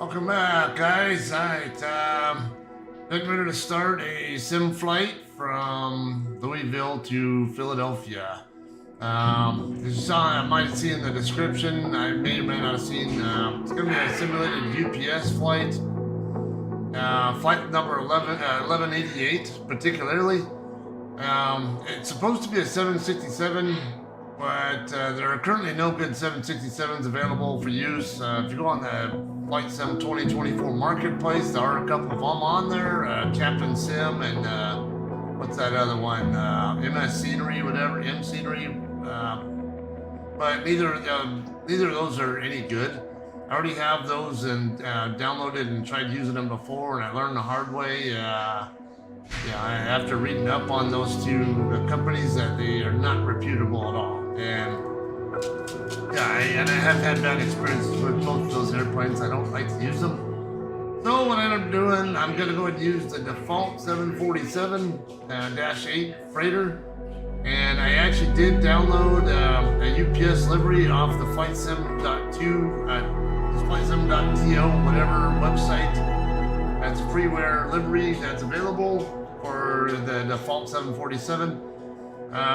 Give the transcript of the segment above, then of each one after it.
Welcome back, guys. All right, getting ready to start a sim flight from Louisville to Philadelphia. As you saw, I might have seen the description. I may or may not have seen. It's going to be a simulated UPS flight. Flight number 1188, particularly. It's supposed to be a 767. But there are currently no good 767s available for use. If you go on the flightsim 2024 marketplace, there are a couple of them on there. Captain Sim and what's that other one? MS Scenery, whatever, M Scenery. But neither of those are any good. I already have those and downloaded and tried using them before, and I learned the hard way. After reading up on those two companies, that they are not reputable at all. And I have had bad experiences with both of those airplanes. I don't like to use them. So what I end up doing, I'm going to go ahead and use the default 747-8 freighter. And I actually did download a UPS livery off the flightsim.to, flightsim.to, whatever website. That's a freeware livery that's available for the default 747.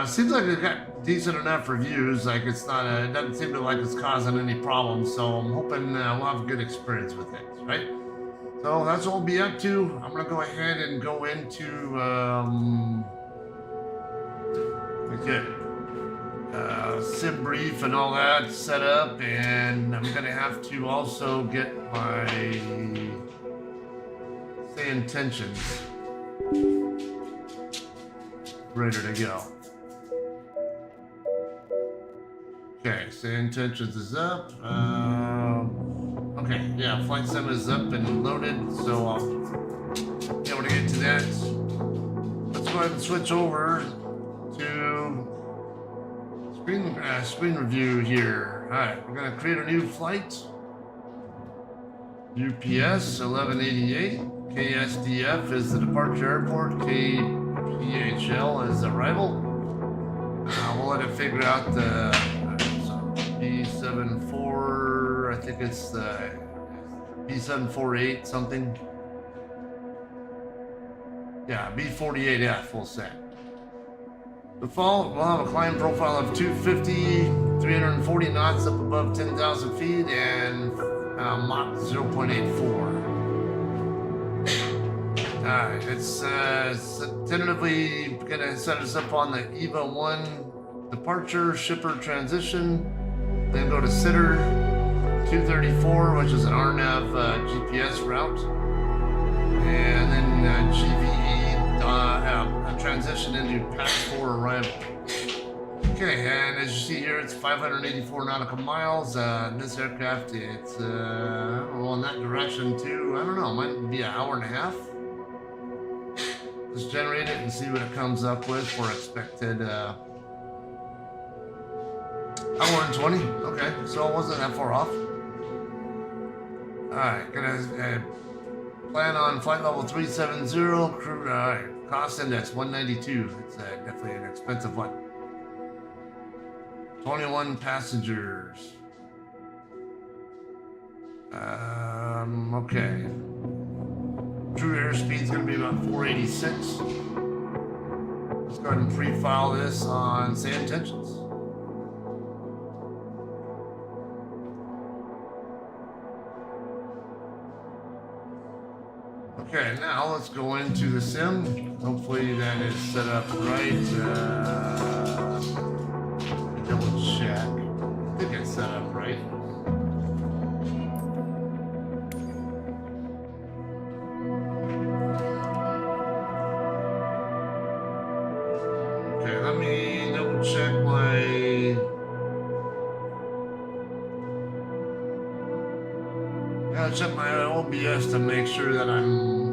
Seems like it got decent enough reviews. Like it doesn't seem to like it's causing any problems. So I'm hoping we'll have a good experience with it, right? So that's what we'll be up to. I'm gonna go ahead and go into sim brief and all that set up, and I'm gonna have to also get my say intentions ready to go. Okay, say intentions is up. Okay, yeah, flight sim is up and loaded, so I'll be able to get to that. Let's go ahead and switch over to screen review here. All right, we're gonna create a new flight. UPS 1188. KSDF is the departure airport. KPHL is arrival. We'll let it figure out the B74. I think it's the B748 something. Yeah, B48F we'll say. Default, we'll have a climb profile of 250, 340 knots up above 10,000 feet, and Mach 0.84. Alright, it's tentatively gonna set us up on the EVA 1 departure, shipper transition, then go to sitter 234, which is an RNAV GPS route, and then GVE transition into path 4 arrival. Okay, and as you see here, it's 584 nautical miles. This aircraft, it's well, in that direction too. I don't know, might be an hour and a half. Let's generate it and see what it comes up with for expected hour and 20. Okay, so it wasn't that far off. Alright, gonna plan on flight level 370, crew, cost index 192. It's definitely an expensive one. 21 passengers. Okay. True airspeed is going to be about 486. Let's go ahead and pre-file this on say intentions. Okay, now let's go into the sim. Hopefully that is set up right. Double check. I think it's set up right. Okay, let me double check my. Gotta check my OBS to make sure that I'm.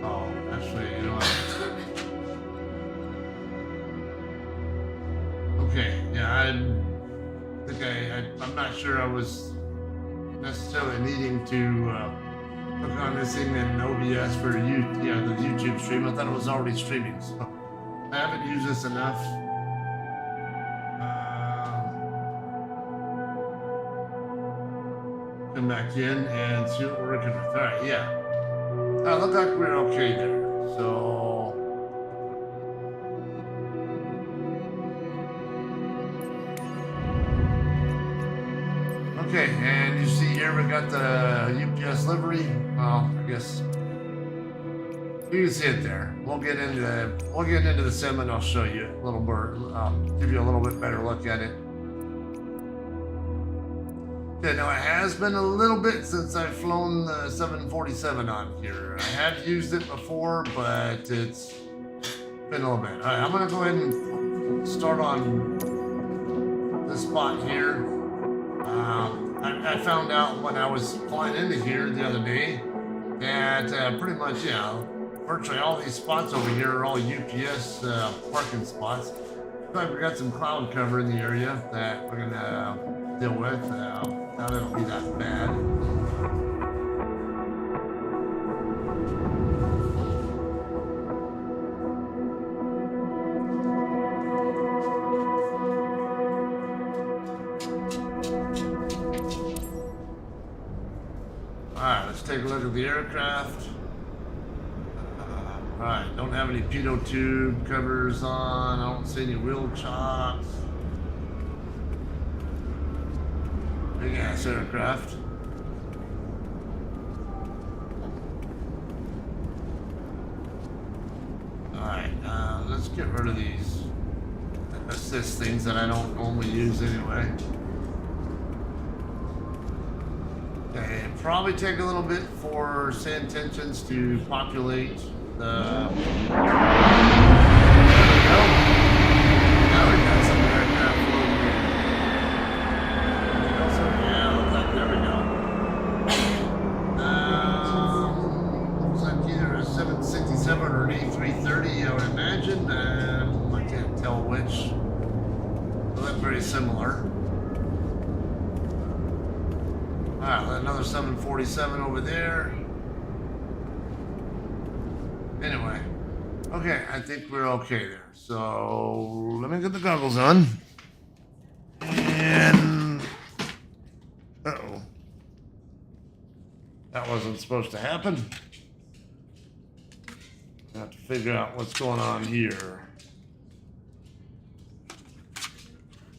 Oh, actually, you know what? Okay, yeah, I think I'm not sure I was necessarily needing to hook on this thing in OBS for the YouTube stream. I thought it was already streaming, so I haven't used this enough. come back in and see what we're working with. All right, yeah. Looked like we're okay there. So, okay, and you see here we got the UPS livery. Well, I guess you can see it there. We'll get into the sim and I'll show you a little more. Give you a little bit better look at it. Okay, now it has been a little bit since I've flown the 747 on here. I have used it before, but it's been a little bit. All right, I'm gonna go ahead and start on this spot here. I found out when I was flying into here the other day that pretty much, virtually all these spots over here are all UPS parking spots. Looks like we got some cloud cover in the area that we're gonna deal with. Not it'll be that bad. Alright, let's take a look at the aircraft. Alright, don't have any pitot tube covers on. I don't see any wheel chocks. Big ass aircraft. Alright, let's get rid of these assist things that I don't normally use anyway. Okay, probably take a little bit for sand tensions to populate the... There we go. Now we got some aircraft floating in. Yeah, looks like there we go. Looks like either a 767 or an A330, I would imagine. I can't tell which. They look very similar. Alright, another 747 over there. Anyway, okay, I think we're okay there. So let me get the goggles on. And uh-oh. That wasn't supposed to happen. I have to figure out what's going on here.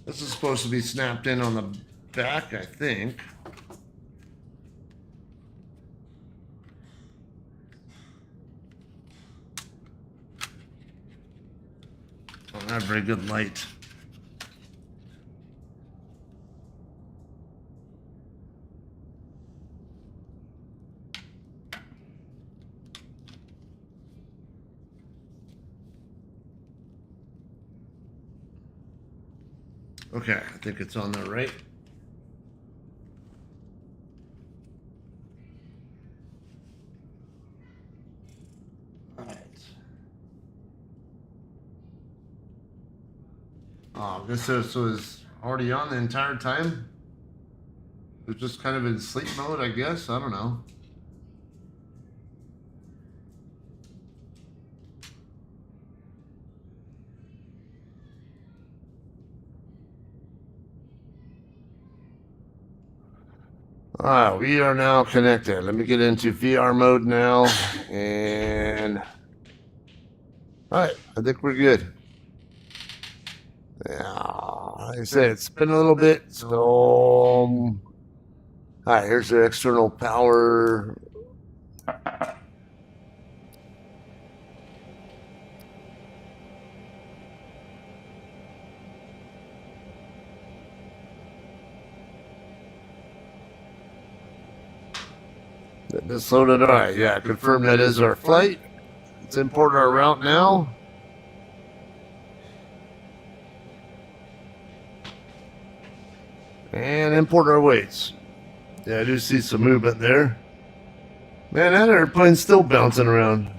This is supposed to be snapped in on the back, I think. Not very good light. Okay, I think it's on there, right? Oh, this was already on the entire time. It was just kind of in sleep mode, I guess. I don't know. Alright, we are now connected. Let me get into VR mode now. And alright, I think we're good. Yeah, like I said, it's been a little bit, so all right, here's the external power. This loaded. All right, yeah, confirm that is our flight. Let's import our route now. And import our weights. Yeah, I do see some movement there. Man, that airplane's still bouncing around.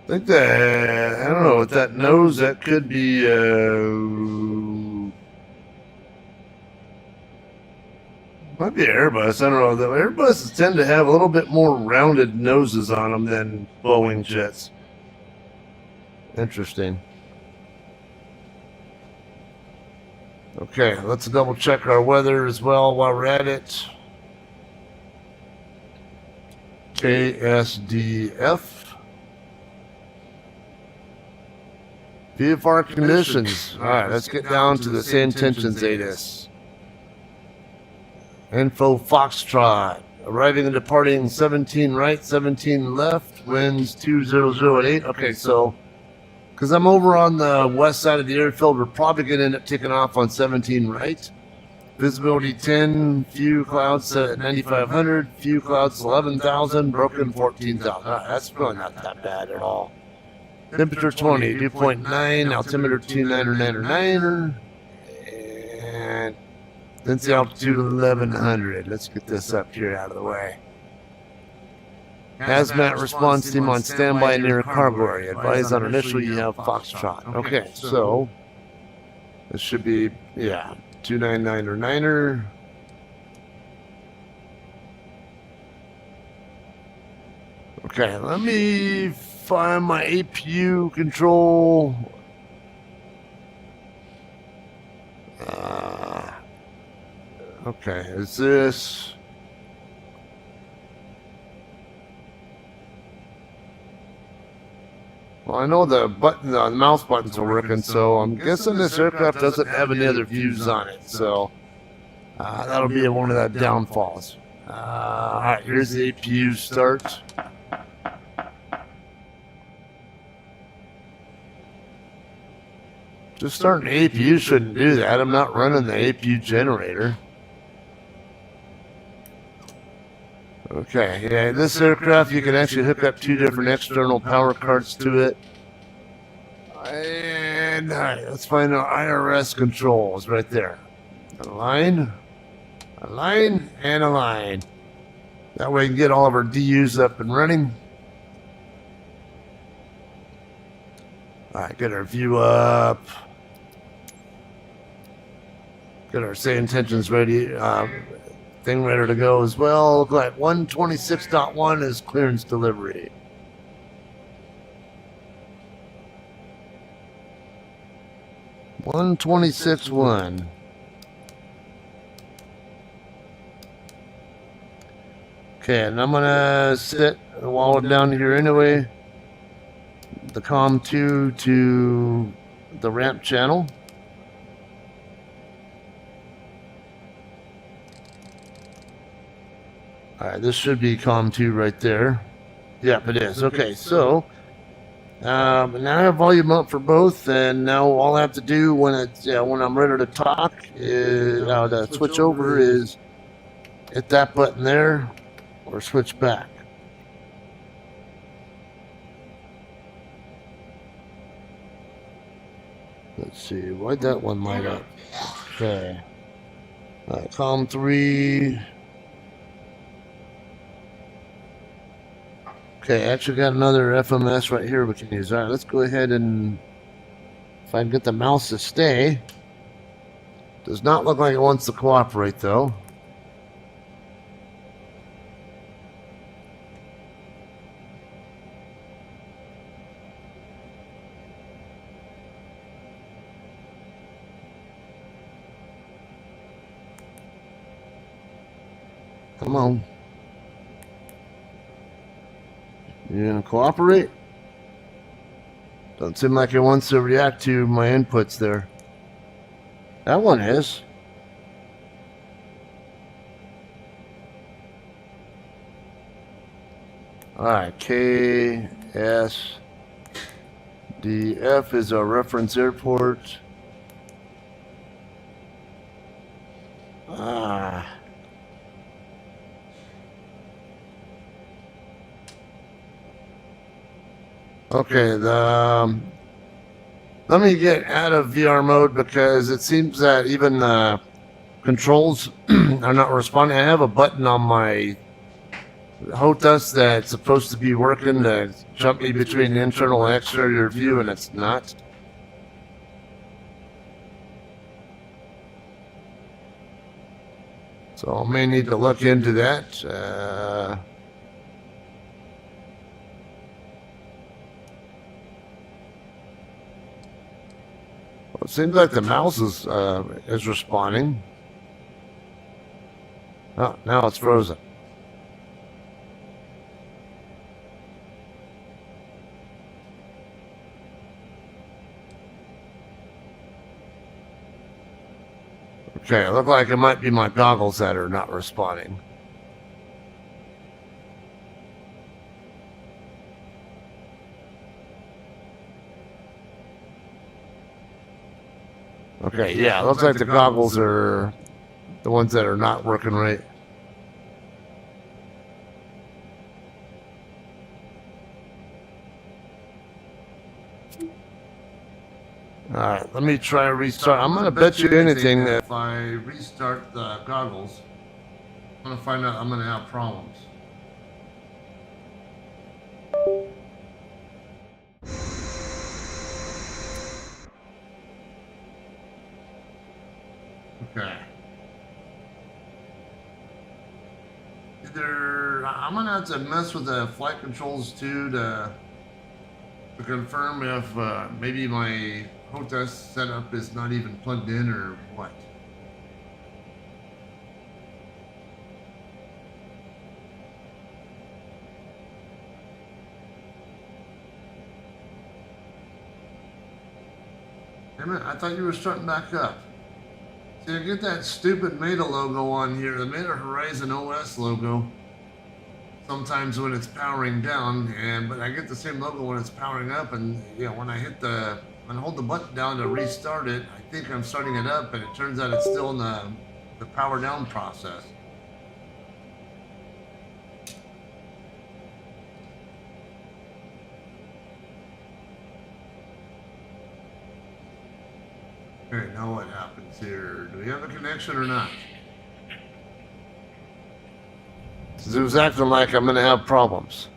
I think that, I don't know, with that nose, that could be, might be Airbus. I don't know. The Airbuses tend to have a little bit more rounded noses on them than Boeing jets. Interesting. Okay, let's double check our weather as well while we're at it. KSDF. VFR conditions. Alright, let's get down to the same tensions ATIS. Info Foxtrot. Arriving and departing 17 right, 17 left, winds 200 at 8. Okay, so, because I'm over on the west side of the airfield, we're probably going to end up taking off on 17 right. Visibility 10, few clouds at 9,500, few clouds 11,000, broken 14,000. That's really not that bad at all. Temperature 20, dew point 9, altimeter 2999, and density altitude 1100. Let's get this up here out of the way. Hazmat response team on standby near cargo area. Advise on initial you have Foxtrot. Okay, so this should be, yeah, 2999er. Okay, let me find my APU control. Okay, is this? Well, I know the mouse buttons are working, so I'm guessing this aircraft doesn't have any other views on it, so that'll be one of the downfalls. Alright, here's the APU start. Just starting the APU shouldn't do that. I'm not running the APU generator. Okay, yeah, this aircraft you can actually hook up 2 different external power cards to it. And alright, let's find our IRS controls right there. Align, and align. That way we can get all of our DUs up and running. Alright, get our view up. Get our say intentions ready. Thing ready to go as well. Look like 126.1 is clearance delivery. (126.1). Okay, and I'm gonna set while we're down here anyway. The COM2 to the ramp channel. Alright, this should be COM2 right there. Yep, it is. Okay, so now I have volume up for both, and now all I have to do when I'm ready to talk is to switch over is hit that button there or switch back. Let's see, why'd that one light up? Okay. COM3. Okay, actually got another FMS right here we can use. Alright, let's go ahead and if I can get the mouse to stay. Does not look like it wants to cooperate though. Come on. You gonna cooperate? Doesn't seem like it wants to react to my inputs there. That one is. Alright, KSDF is our reference airport. Okay, let me get out of VR mode because it seems that even the controls are not responding. I have a button on my HOTAS that's supposed to be working to jump me between the internal and exterior view, and it's not. So I may need to look into that. seems like the mouse is responding. Oh, now it's frozen. Okay, it looked like it might be my goggles that are not responding. Okay, yeah, it looks like the goggles are the ones that are not working right. Alright, let me try to restart. I'm gonna bet you anything that if I restart the goggles, I'm gonna find out I'm gonna have problems. Okay. Either I'm gonna have to mess with the flight controls too to confirm if maybe my hostess setup is not even plugged in or what. Damn it, I thought you were starting back up. See, I get that stupid Meta logo on here, the Meta Horizon OS logo, sometimes when it's powering down, but I get the same logo when it's powering up, and when I hold the button down to restart it, I think I'm starting it up, and it turns out it's still in the power down process. Okay, now what happens here? Do we have a connection or not? It was acting like I'm gonna have problems.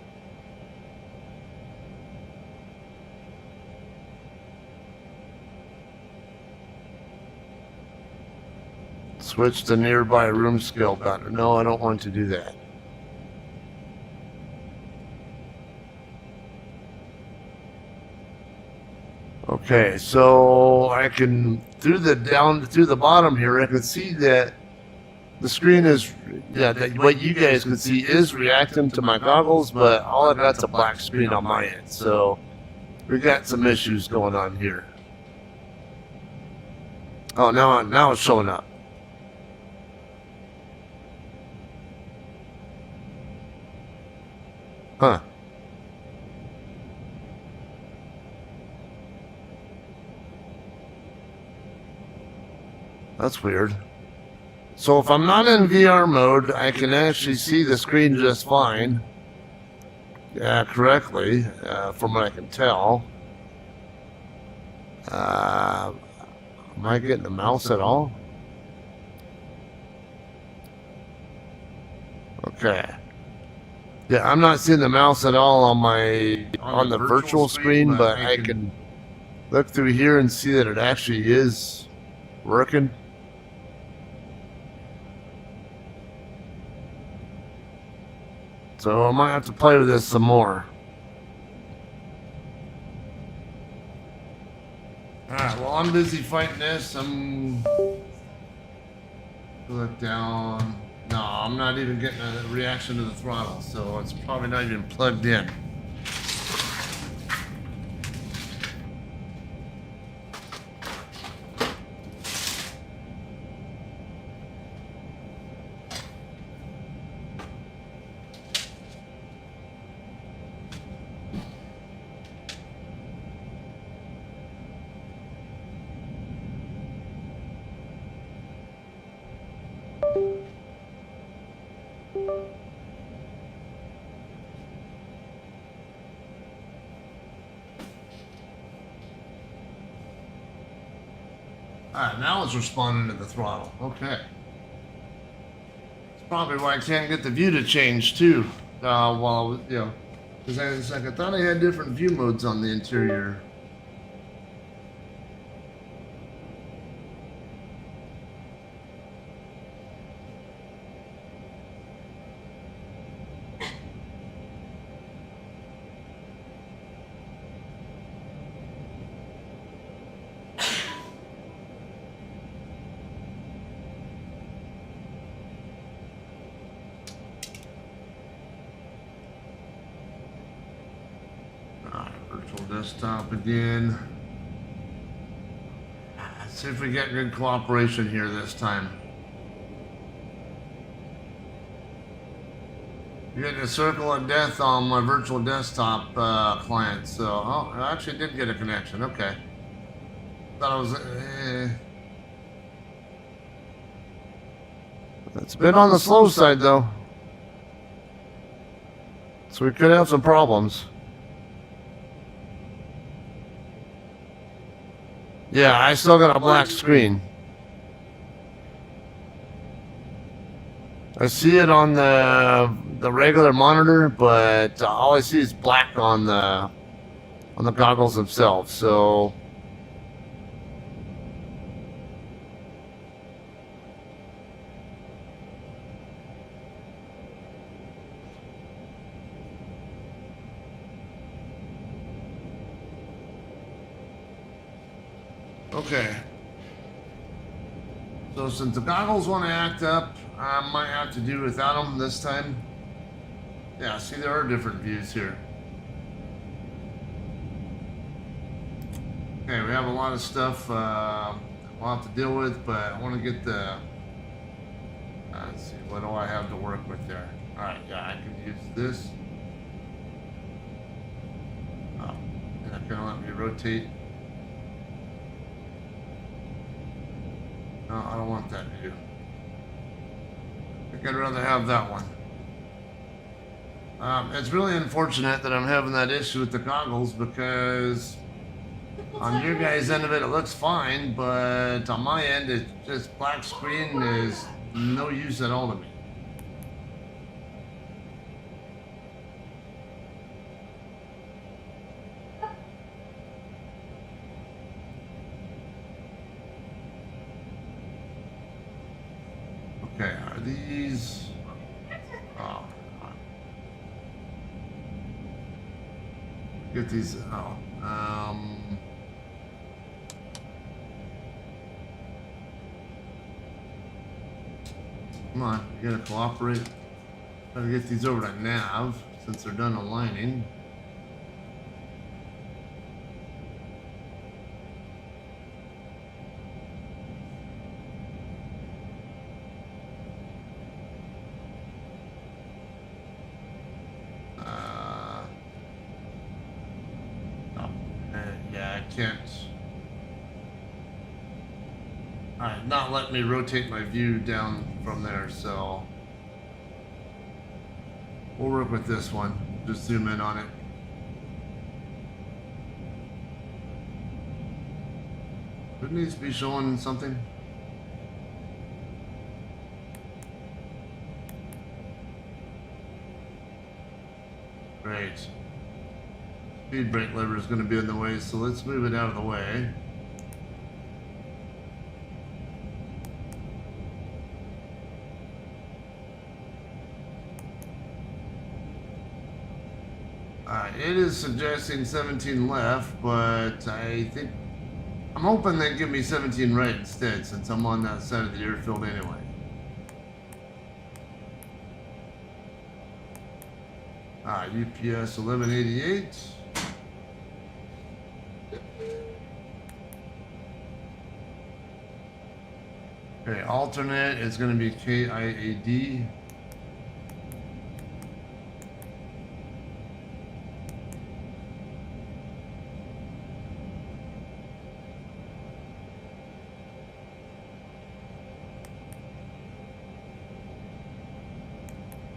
Switch to nearby room scale button. No, I don't want to do that. Okay, so I can through the bottom here, I can see that the screen is that what you guys can see is reacting to my goggles, but all I got's a black screen on my end. So we got some issues going on here. Oh, now it's showing up. Huh. That's weird. So if I'm not in VR mode, I can actually see the screen just fine. Correctly, from what I can tell. Am I getting the mouse at all? Okay. Yeah, I'm not seeing the mouse at all on the virtual screen, but I can look through here and see that it actually is working. So I might have to play with this some more. Alright, well, I'm busy fighting this. Look down. No, I'm not even getting a reaction to the throttle, so it's probably not even plugged in. Alright, now it's responding to the throttle. Okay. It's probably why I can't get the view to change too. While because I thought I had different view modes on the interior. Virtual desktop again. Let's see if we get good cooperation here this time. You're getting a circle of death on my virtual desktop client, so oh, I actually did get a connection. Okay, thought it was. It's been on the slow side though, so we could have some problems. Yeah, I still got a black screen. I see it on the regular monitor, but all I see is black on the goggles themselves. So okay. So since the goggles want to act up, I might have to do without them this time. Yeah, see, there are different views here. Okay, we have a lot of stuff we'll have to deal with, but I want to get the... let's see, what do I have to work with there? Alright, yeah, I can use this. Oh, you're not going to let me rotate. No, I don't want that view. I think I'd rather have that one. It's really unfortunate that I'm having that issue with the goggles because on your guys' end of it looks fine, but on my end it's just black screen is no use at all to me. Okay, are these... Oh, get these... Oh, come on, you gotta cooperate. Gotta get these over to nav since they're done aligning. Can't. Alright, not letting me rotate my view down from there, so we'll work with this one. Just zoom in on it. Shouldn't these be showing something? Great. Speed brake lever is going to be in the way, so let's move it out of the way. It is suggesting 17 left, but I think I'm hoping they give me 17 right instead, since I'm on that side of the airfield anyway. UPS 1188. Okay, alternate is going to be KIAD.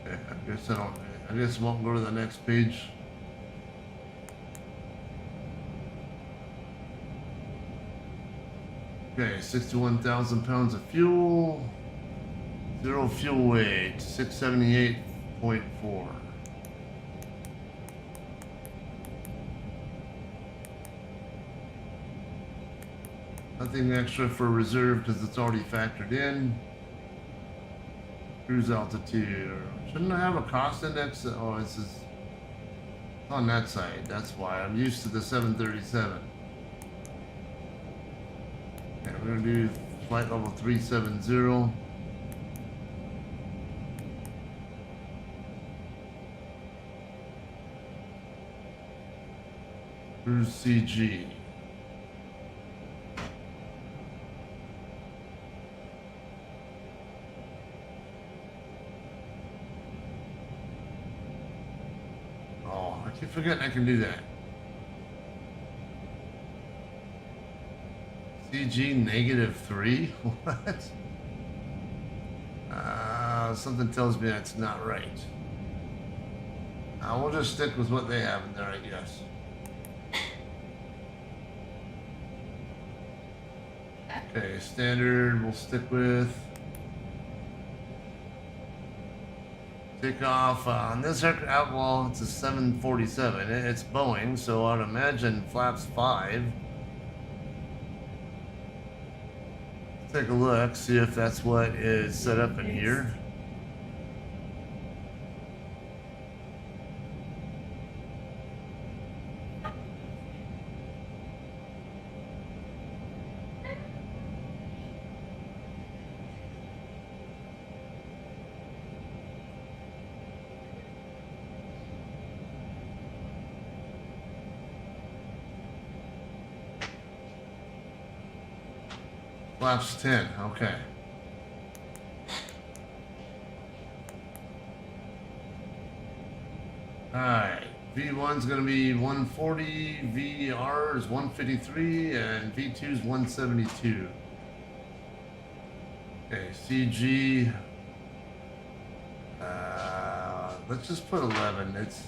Okay, I guess I won't go to the next page. Okay, 61,000 pounds of fuel, 0 fuel weight, 678.4. Nothing extra for reserve because it's already factored in. Cruise altitude. Shouldn't I have a cost index? Oh, this is on that side. That's why I'm used to the 737. Okay, we're gonna do flight level 370. Cruise CG. Oh, I keep forgetting I can do that. CG -3? What? Something tells me that's not right. We'll just stick with what they have in there, I guess. Okay, standard we'll stick with. Takeoff on this aircraft, well, it's a 747. It's Boeing, so I'd imagine flaps 5. Take a look, see if that's what is set up in here. Flaps 10, okay. Alright, V1's gonna be 140, VR is 153, and V2 is 172. Okay, CG, let's just put 11. It's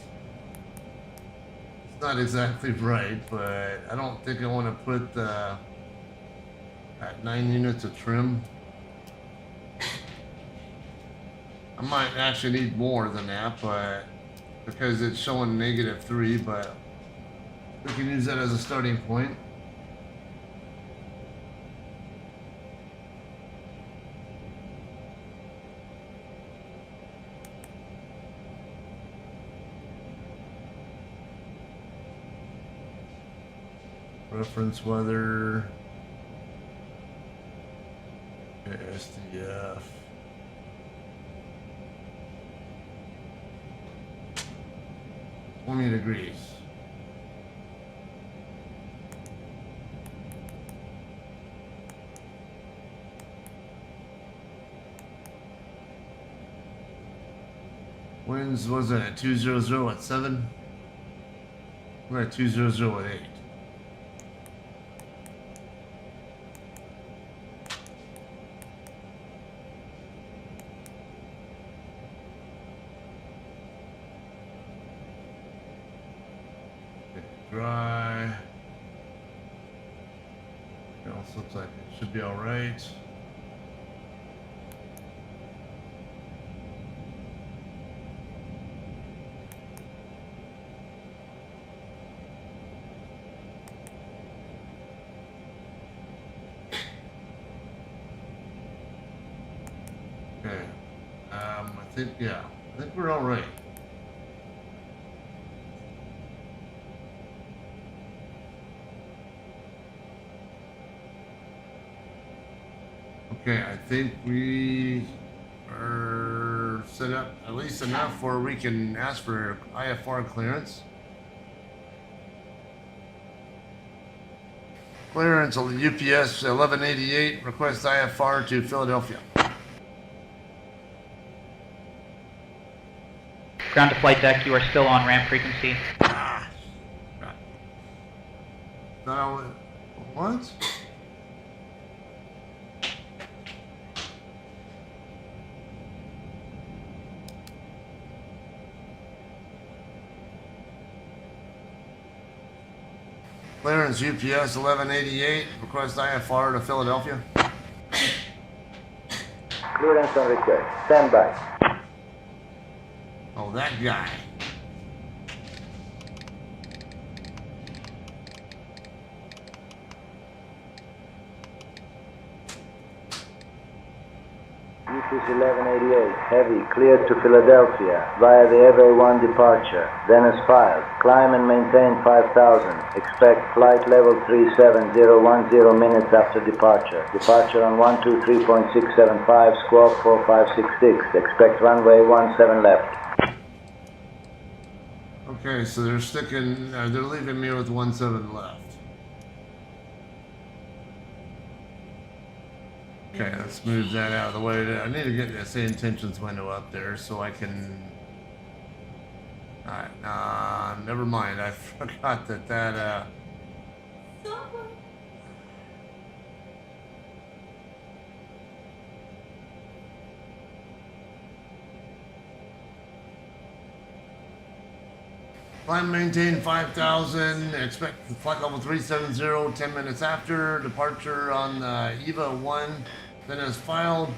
not exactly right, but I don't think I want to put at 9 units of trim. I might actually need more than that, but because it's showing -3, but we can use that as a starting point. Reference weather. KSDF. -20 degrees. Winds was it at 200 at 7? We're at 200 at 8. Dry. It also looks like it should be all right. Okay. I think we're all right. Okay, I think we are set up at least enough where we can ask for IFR clearance. Clearance on the UPS 1188, request IFR to Philadelphia. Ground to flight deck, you are still on ramp frequency. No, what? Clearance UPS 1188, request IFR to Philadelphia. Clearance on request. Stand by. Oh, that guy. UPS 1188, heavy, cleared to Philadelphia via the FA1 departure. Then as filed. Climb and maintain 5000. Expect flight level 37010 minutes after departure. Departure on 123.675, squawk 4566. Expect runway 17 left. Okay, so they're sticking, they're leaving me with 17 left. Okay, let's move that out of the way. I need to get the intentions window up there so I can. Alright, never mind. I forgot that. Climb, maintain 5,000. Expect flight level 370 10 minutes after departure on EVA 1. Then as filed.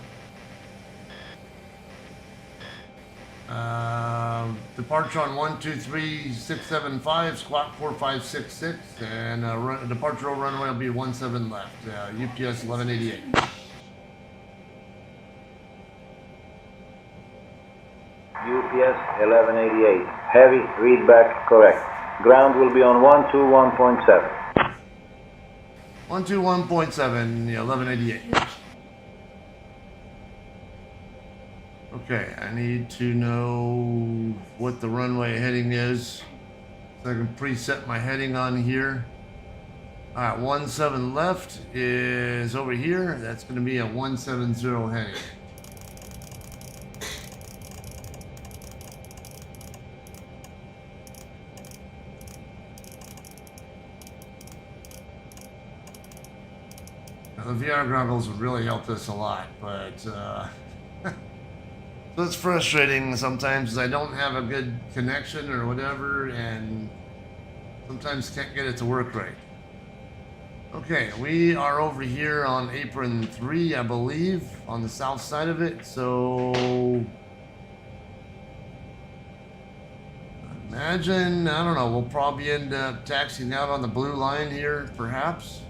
Departure on 123.675, squawk 4566, and departure over runway will be 17 left. UPS 1188. UPS 1188. Heavy, read back correct. Ground will be on 121.7. 121.7, yeah, 1188. Okay, I need to know what the runway heading is so I can preset my heading on here. Alright, 17 left is over here. That's going to be a 170 heading. Now, the VR goggles would really help this a lot, but so it's frustrating sometimes because I don't have a good connection or whatever, and sometimes can't get it to work right. Okay, we are over here on apron 3, I believe, on the south side of it. So imagine, I don't know, we'll probably end up taxiing out on the blue line here, perhaps.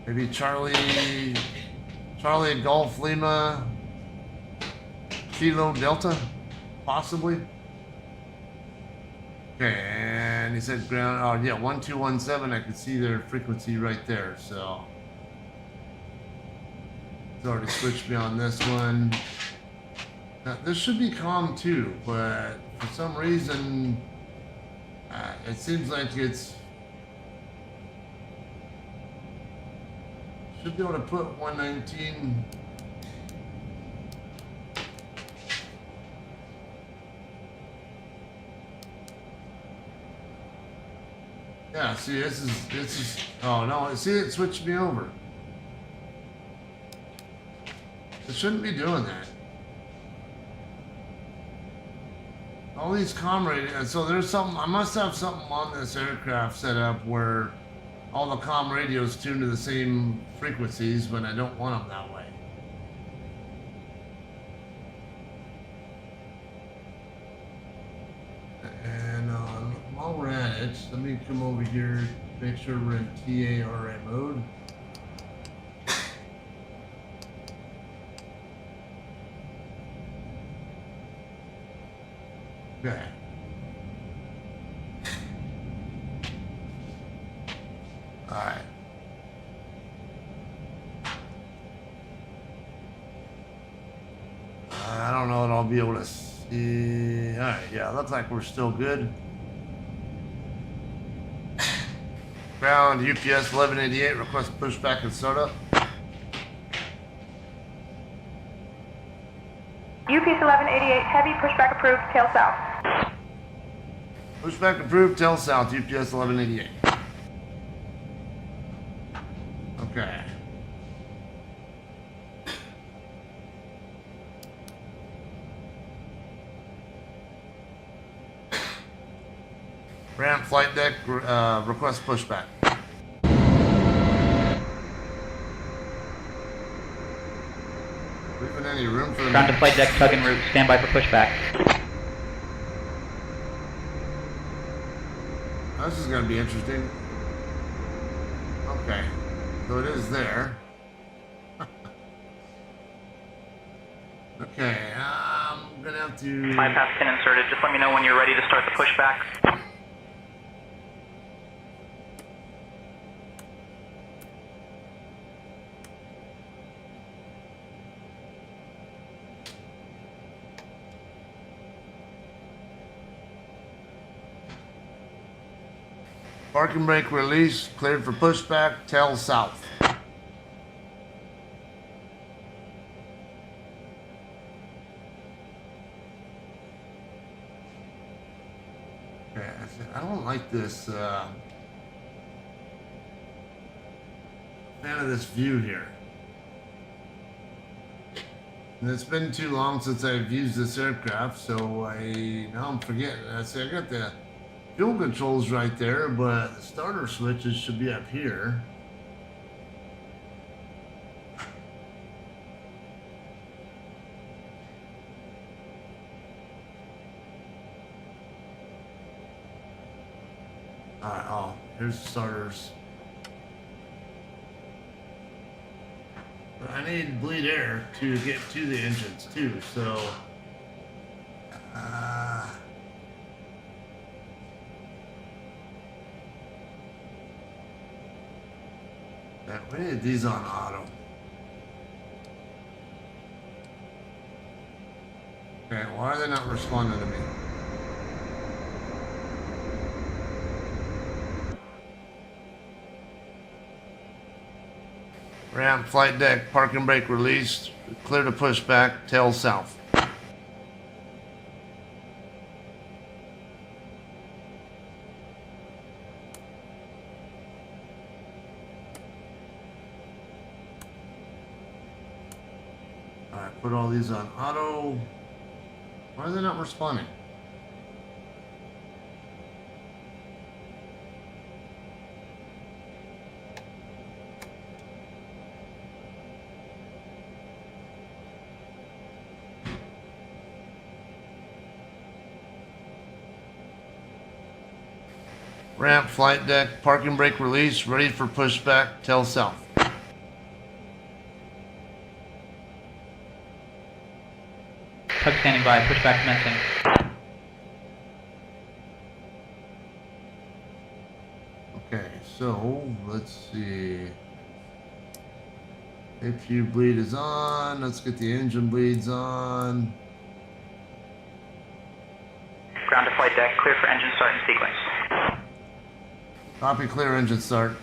Maybe Charlie Golf Lima Kilo Delta, possibly. Okay, and he said ground. Oh yeah, 1217. I could see their frequency right there. So it's already switched me on this one. Now, this should be calm too, but for some reason, it seems like it's. Should be able to put 119. Yeah, see, this is. Oh no, see, it switched me over. It shouldn't be doing that. All these comm radios. So there's something. I must have something on this aircraft set up where all the comm radios tune to the same frequencies when I don't want them that way. And while we're at it, let me come over here, make sure we're in TARA mode. Okay. Alright. I don't know that I'll be able to see. Alright, yeah, looks like we're still good. Ground UPS 1188, request pushback and startup. UPS 1188, heavy pushback approved, tail south. Pushback approved, tail south, UPS 1188. Okay. Ramp flight deck, request pushback. Leaving any room for Ground to flight deck, tug en route, stand by for pushback. This is going to be interesting. Okay, so it is there. Okay, I'm going to have to... Bypass pin inserted. Just let me know when you're ready to start the pushback. Parking brake release, cleared for pushback, tail south. Okay, I don't like this, fan of this view here. And it's been too long since I've used this aircraft, so now I'm forgetting. I got the fuel controls right there, but the starter switches should be up here. Alright, oh, here's the starters. But I need bleed air to get to the engines too, so we need these on auto. Okay, why are they not responding to me? Ramp, flight deck, parking brake released, clear to pushback, tail south. Alright, put all these on auto. Why are they not responding? Ramp, flight deck, parking brake release, ready for pushback, tail south. Tug standing by, pushback commencing. Okay, so let's see. APU bleed is on. Let's get the engine bleeds on. Ground to flight deck, clear for engine start and sequence. Copy, clear engine start.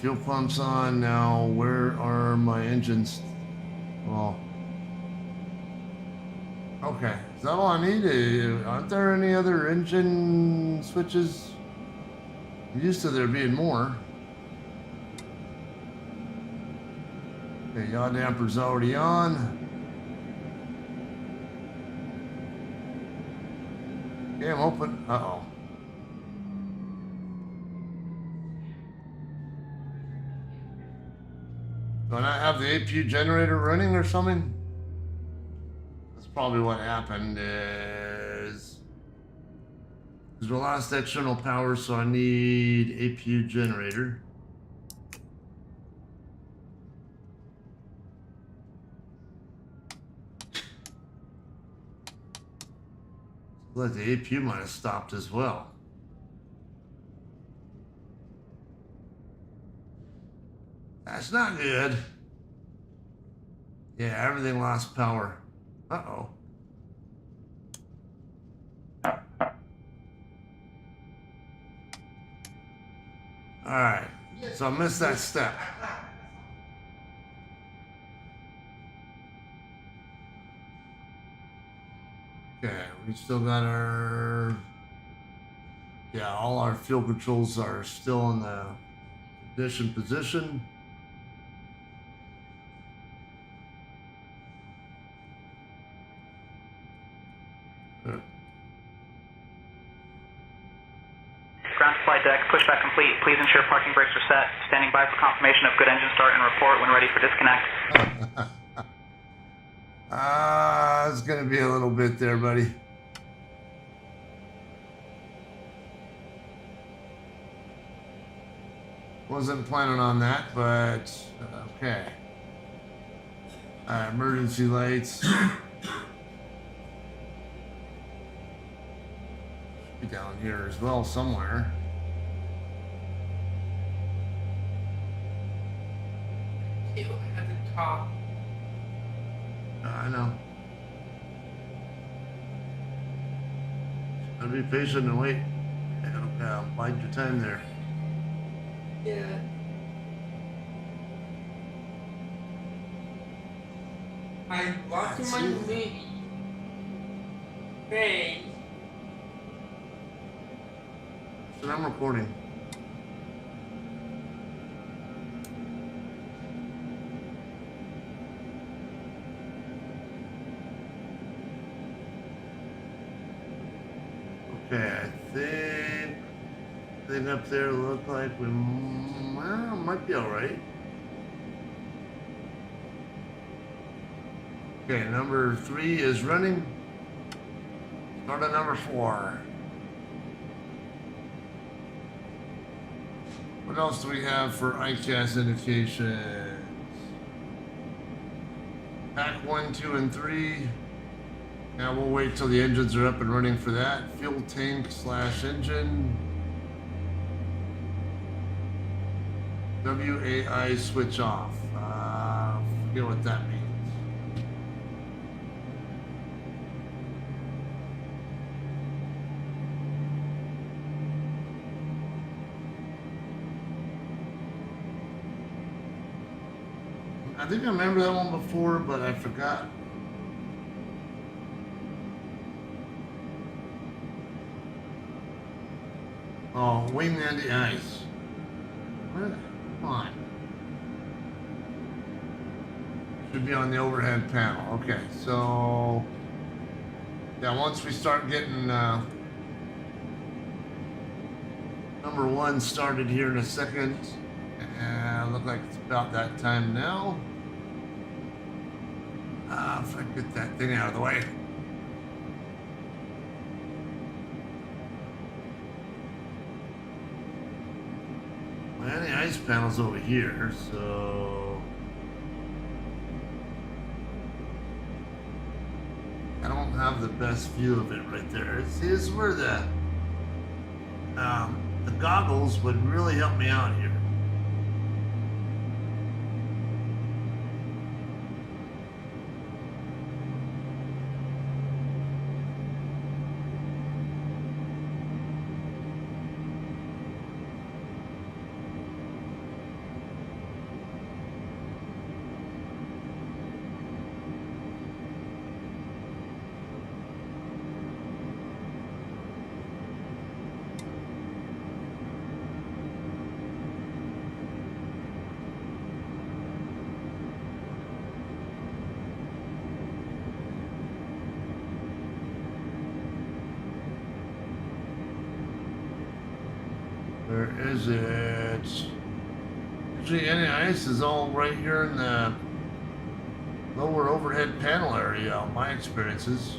Fuel pump's on now. Where are my engines? Well, okay. Is that all I need? Aren't there any other engine switches? I'm used to there being more. Okay, yaw damper's already on. Okay, I'm open. Uh-oh. Do I not have the APU generator running or something? That's probably what happened is... There's a lot of external power, so I need APU generator. But the APU might have stopped as well. That's not good. Yeah, everything lost power. Uh-oh. Alright, so I missed that step. Okay, we still got our... Yeah, all our fuel controls are still in the ignition position. Ground to flight deck, pushback complete. Please ensure parking brakes are set. Standing by for confirmation of good engine start and report when ready for disconnect. It's gonna be a little bit there, buddy. Wasn't planning on that, but okay. Emergency lights. down here as well somewhere. You at the top. I know. Gotta be patient and wait. Bide your time there. Yeah. I'm watching my movie. Hey. So I'm recording. Okay, I think thing up there look like we might be all right. Okay, number 3 is running. Start at number 4. What else do we have for ICAS indications? Pack 1, 2, and 3. Now we'll wait till the engines are up and running for that. Fuel tank / engine. WAI switch off. Forget what that means. I think I remember that one before, but I forgot. Oh, wing anti-ice. Come on. Should be on the overhead panel. Okay, so yeah, once we start getting number 1 started here in a second, look like it's about that time now. If I get that thing out of the way. Well, the ice panel's over here, so I don't have the best view of it right there. It's where the goggles would really help me out here. Where is it? Usually any ice is all right here in the lower overhead panel area, my experiences.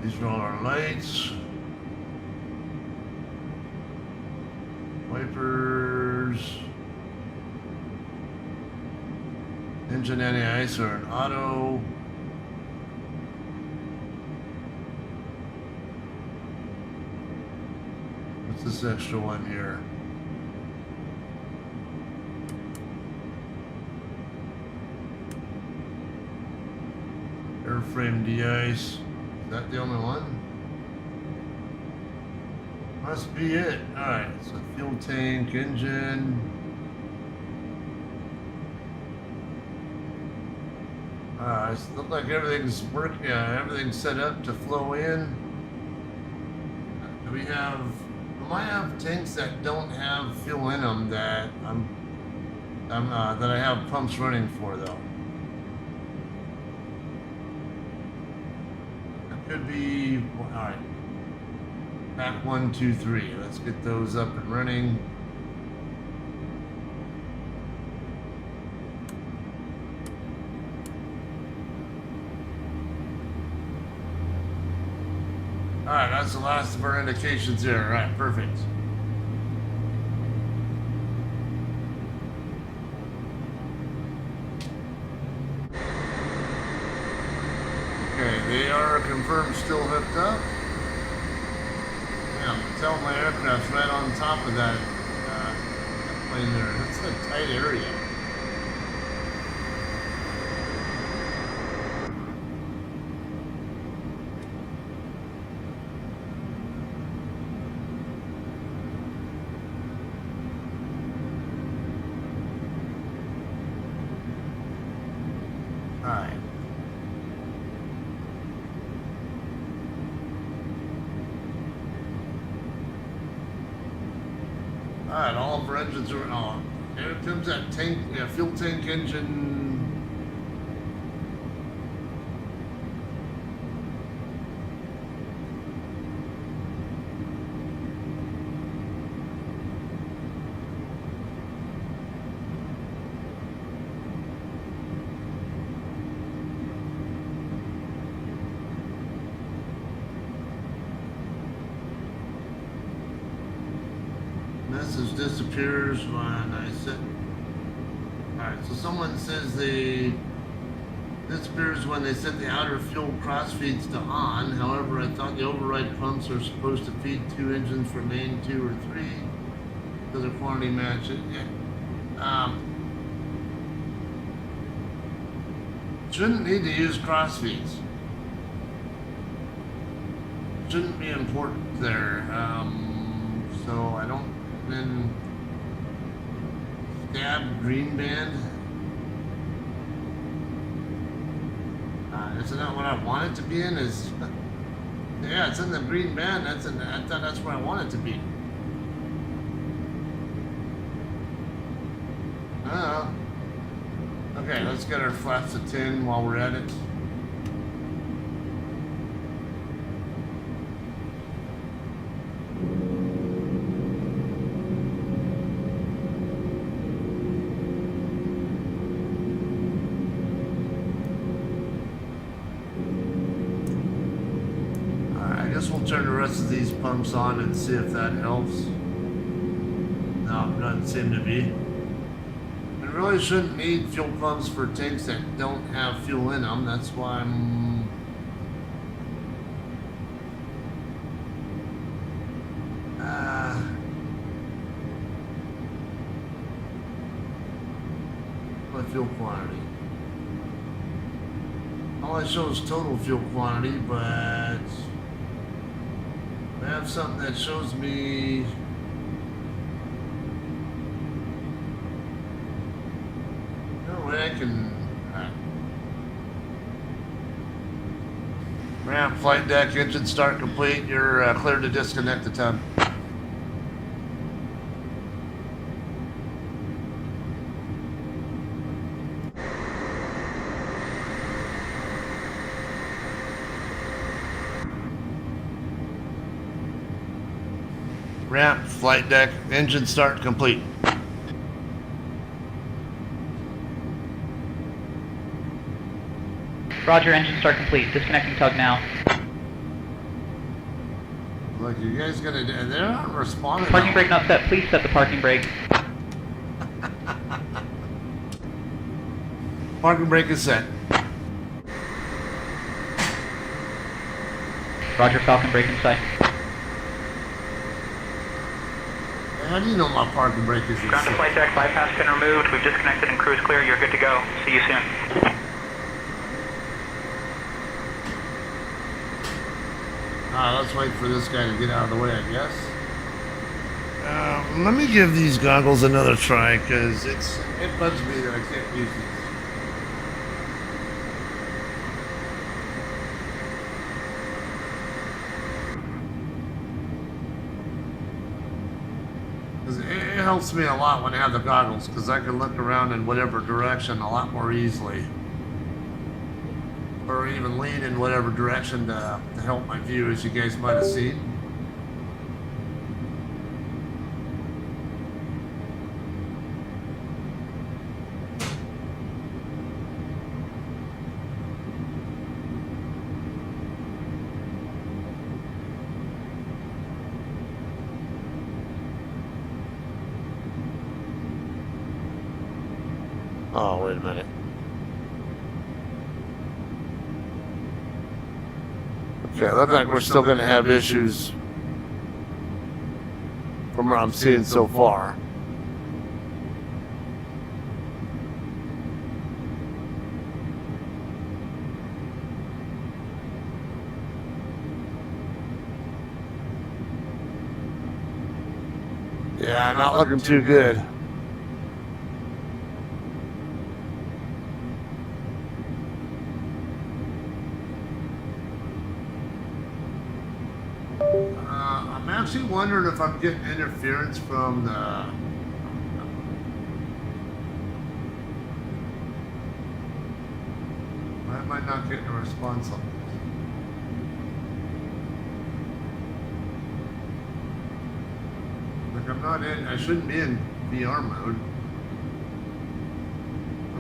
These are all our lights. Wipers. Engine anti-ice are an auto. What's this extra one here? Airframe de-ice. Is that the only one? Must be it. Alright, so fuel tank, engine. It looks like everything's working. Everything's set up to flow in. Do we have? We might have tanks that don't have fuel in them that that I have pumps running for though. That could be. All right. Pack 1, 2, 3. Let's get those up and running. Alright, that's the last of our indications here. Alright, perfect. Okay, they are confirmed still hooked up. Yeah, I'm telling my aircraft's right on top of that plane there. That's a tight area. Alright. Alright, all of our engines are on. Here comes that tank, fuel tank engine. Message disappears when I set. Alright, so someone says they disappears when they set the outer fuel cross feeds to on. However, I thought the override pumps are supposed to feed 2 engines for main 2 or 3 because the quantity match it. Yeah. Shouldn't need to use cross feeds. Shouldn't be important there. So I don't. Then stab green band. Isn't that what I want it to be in? Is yeah, it's in the green band. I thought that's where I want it to be. Okay, let's get our flaps to 10 while we're at it. We'll turn the rest of these pumps on and see if that helps. No, doesn't seem to be. We really shouldn't need fuel pumps for tanks that don't have fuel in them. That's why I'm... what fuel quantity? All it shows total fuel quantity, but... I have something that shows me no way I can ramp, flight deck, engine start complete. You're clear to disconnect the tub. Ramp, flight deck, engine start complete. Roger, engine start complete. Disconnecting tug now. Look, you guys gotta do, they're not responding. Parking brake not set. Please set the parking brake. Parking brake is set. Roger, Falcon brake in sight. How do you know my parking brake is set? Ground to flight deck, bypass pin removed. We've disconnected and cruise clear. You're good to go. See you soon. Let's wait for this guy to get out of the way, I guess. Let me give these goggles another try, because it bugs me that I can't use these. It helps me a lot when I have the goggles, because I can look around in whatever direction a lot more easily. Or even lean in whatever direction to help my view, as you guys might have seen. Oh, wait a minute. Okay, it looks like we're still going to have issues from what I'm seeing so far. Yeah, not looking too good. I'm actually wondering if I'm getting interference from the... Why am I not getting a response on this? Like I'm not in, I shouldn't be in VR mode.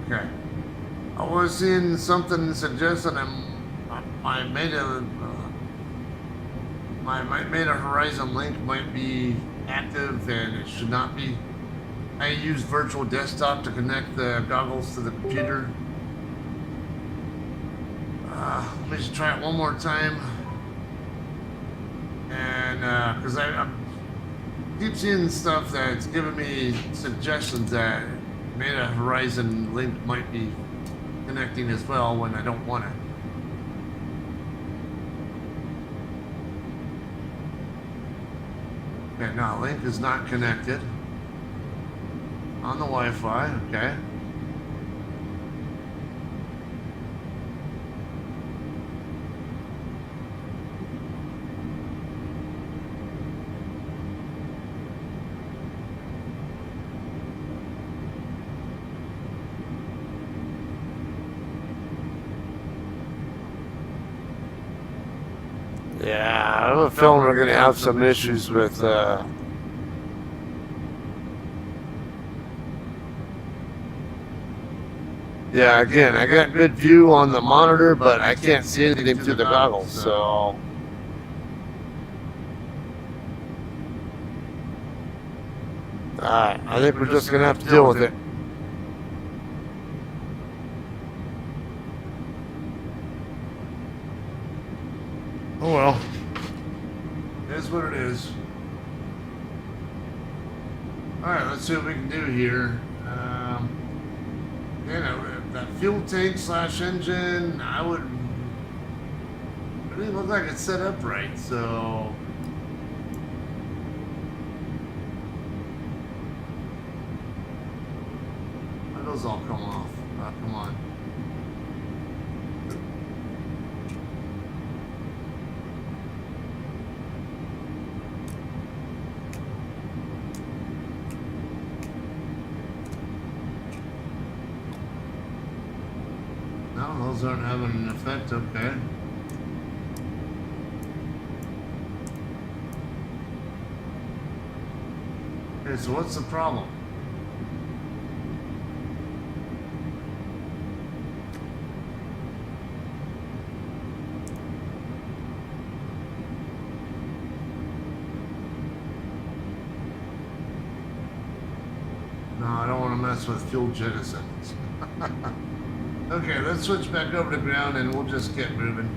Okay. I was seeing something suggesting I made a Horizon link might be active and it should not be. I use virtual desktop to connect the goggles to the computer. Let me just try it one more time. And because I keep seeing stuff that's giving me suggestions that Meta Horizon link might be connecting as well when I don't want it. Okay, now link is not connected on the Wi-Fi. Okay. Yeah, I have a feeling we're going to have some issues with yeah, again, I got good view on the monitor, but I can't see anything through the goggles, so... Alright, I think we're just going to have to deal with it. Oh well. It is what it is. Alright, let's see what we can do here. You know, that fuel tank / engine, I would... It doesn't look like it's set up right, so... Why those all come off? Oh, come on. No, those aren't having an effect, okay. Okay, so what's the problem? No, I don't want to mess with fuel jettisons. Okay, let's switch back over to ground and we'll just get moving.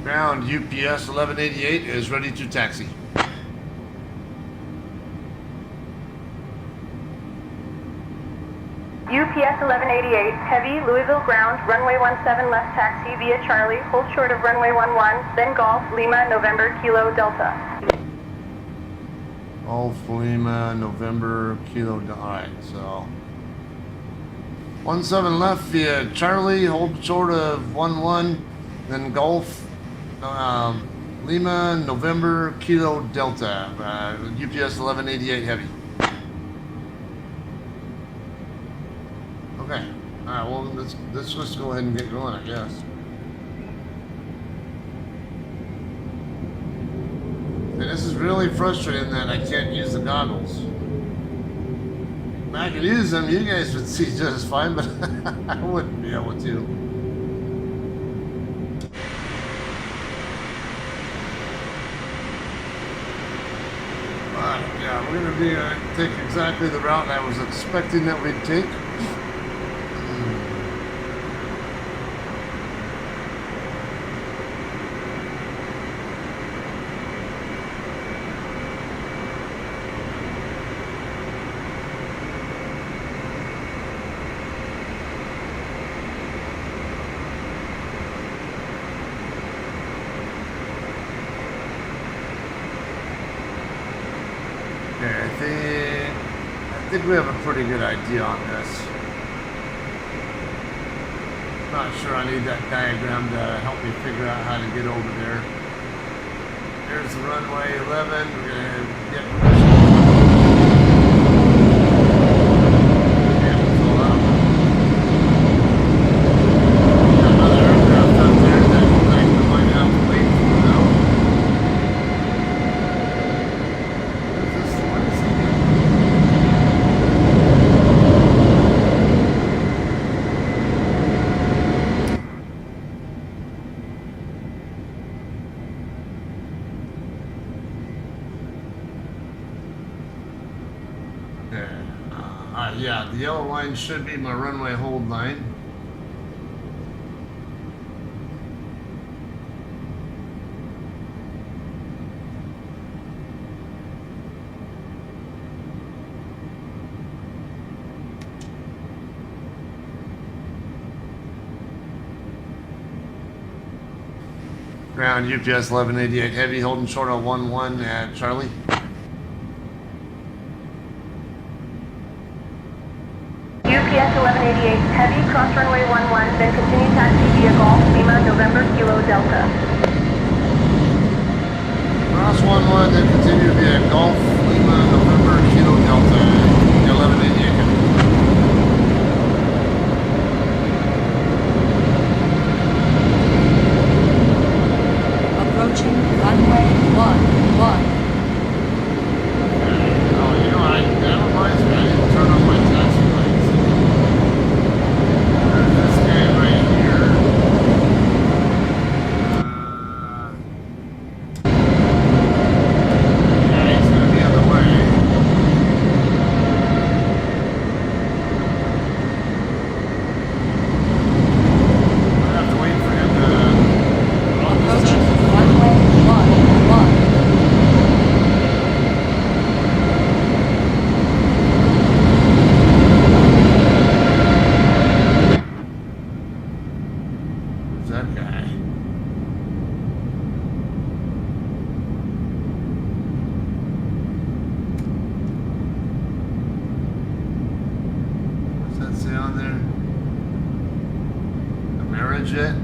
Ground UPS 1188 is ready to taxi. UPS 1188, heavy, Louisville ground, runway 17 left taxi via Charlie, hold short of runway 11, then Golf, Lima, November, Kilo, Delta. Golf, Lima, November, Kilo, alright, so 17 left via Charlie, hold short of 11, then Golf, Lima, November, Kilo, Delta, UPS 1188 heavy. Okay, alright, well, let's just go ahead and get going, I guess. And this is really frustrating that I can't use the goggles. I could use them, you guys would see just fine, but I wouldn't be able to. Yeah, we're gonna be take exactly the route I was expecting that we'd take. Okay, I think we have a pretty good idea on this. Not sure I need that diagram to help me figure out how to get over there. There's the runway 11. We're gonna get cancel out. Got another aircraft up there that looks like we might have to wait for now. What is he doing? Yeah, the yellow line should be my runway hold line. Ground UPS 1188 heavy holding short on 11 at Charlie. UPS 1188 heavy, cross runway 11, then continue taxi via Golf, Lima, November, Kilo, Delta. Cross 11, then continue via Golf, Lima, November, Kilo, Delta, 1188 heavy. Approaching runway 11. Oh, you know, that reminds me, I didn't turn on my taxi lights. There's this guy right here. Yeah, he's gonna be on the way. I have to wait for him to run this Approaching taxi. runway 11. Who's that guy? What's that say on there? Amerijet?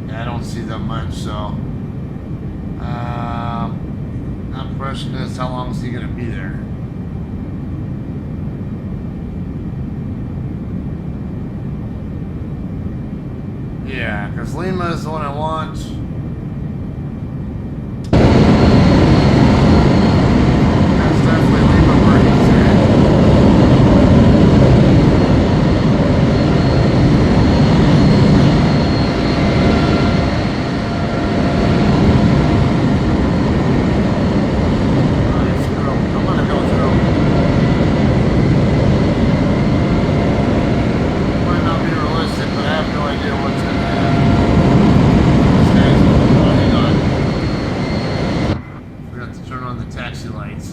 Yeah, I don't see that much, so. Now question is, how long is he gonna be there? Yeah, because Lima is the one I want. That's definitely Lima where he's at. Nice girl. I'm gonna go through. Might not be realistic, but I have no idea what's gonna happen. This guy's hang on. Forgot to turn on the taxi lights.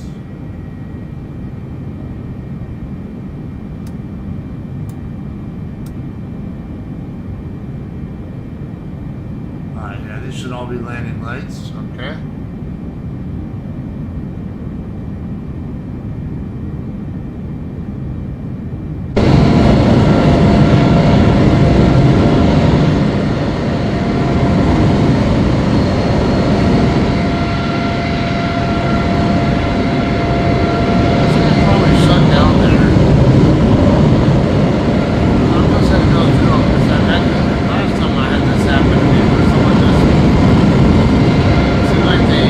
Alright, yeah, these should all be landing lights, okay. This guy's probably shut down there. I'm just gonna go through them because I had last time I had this happen to me where someone just seemed like they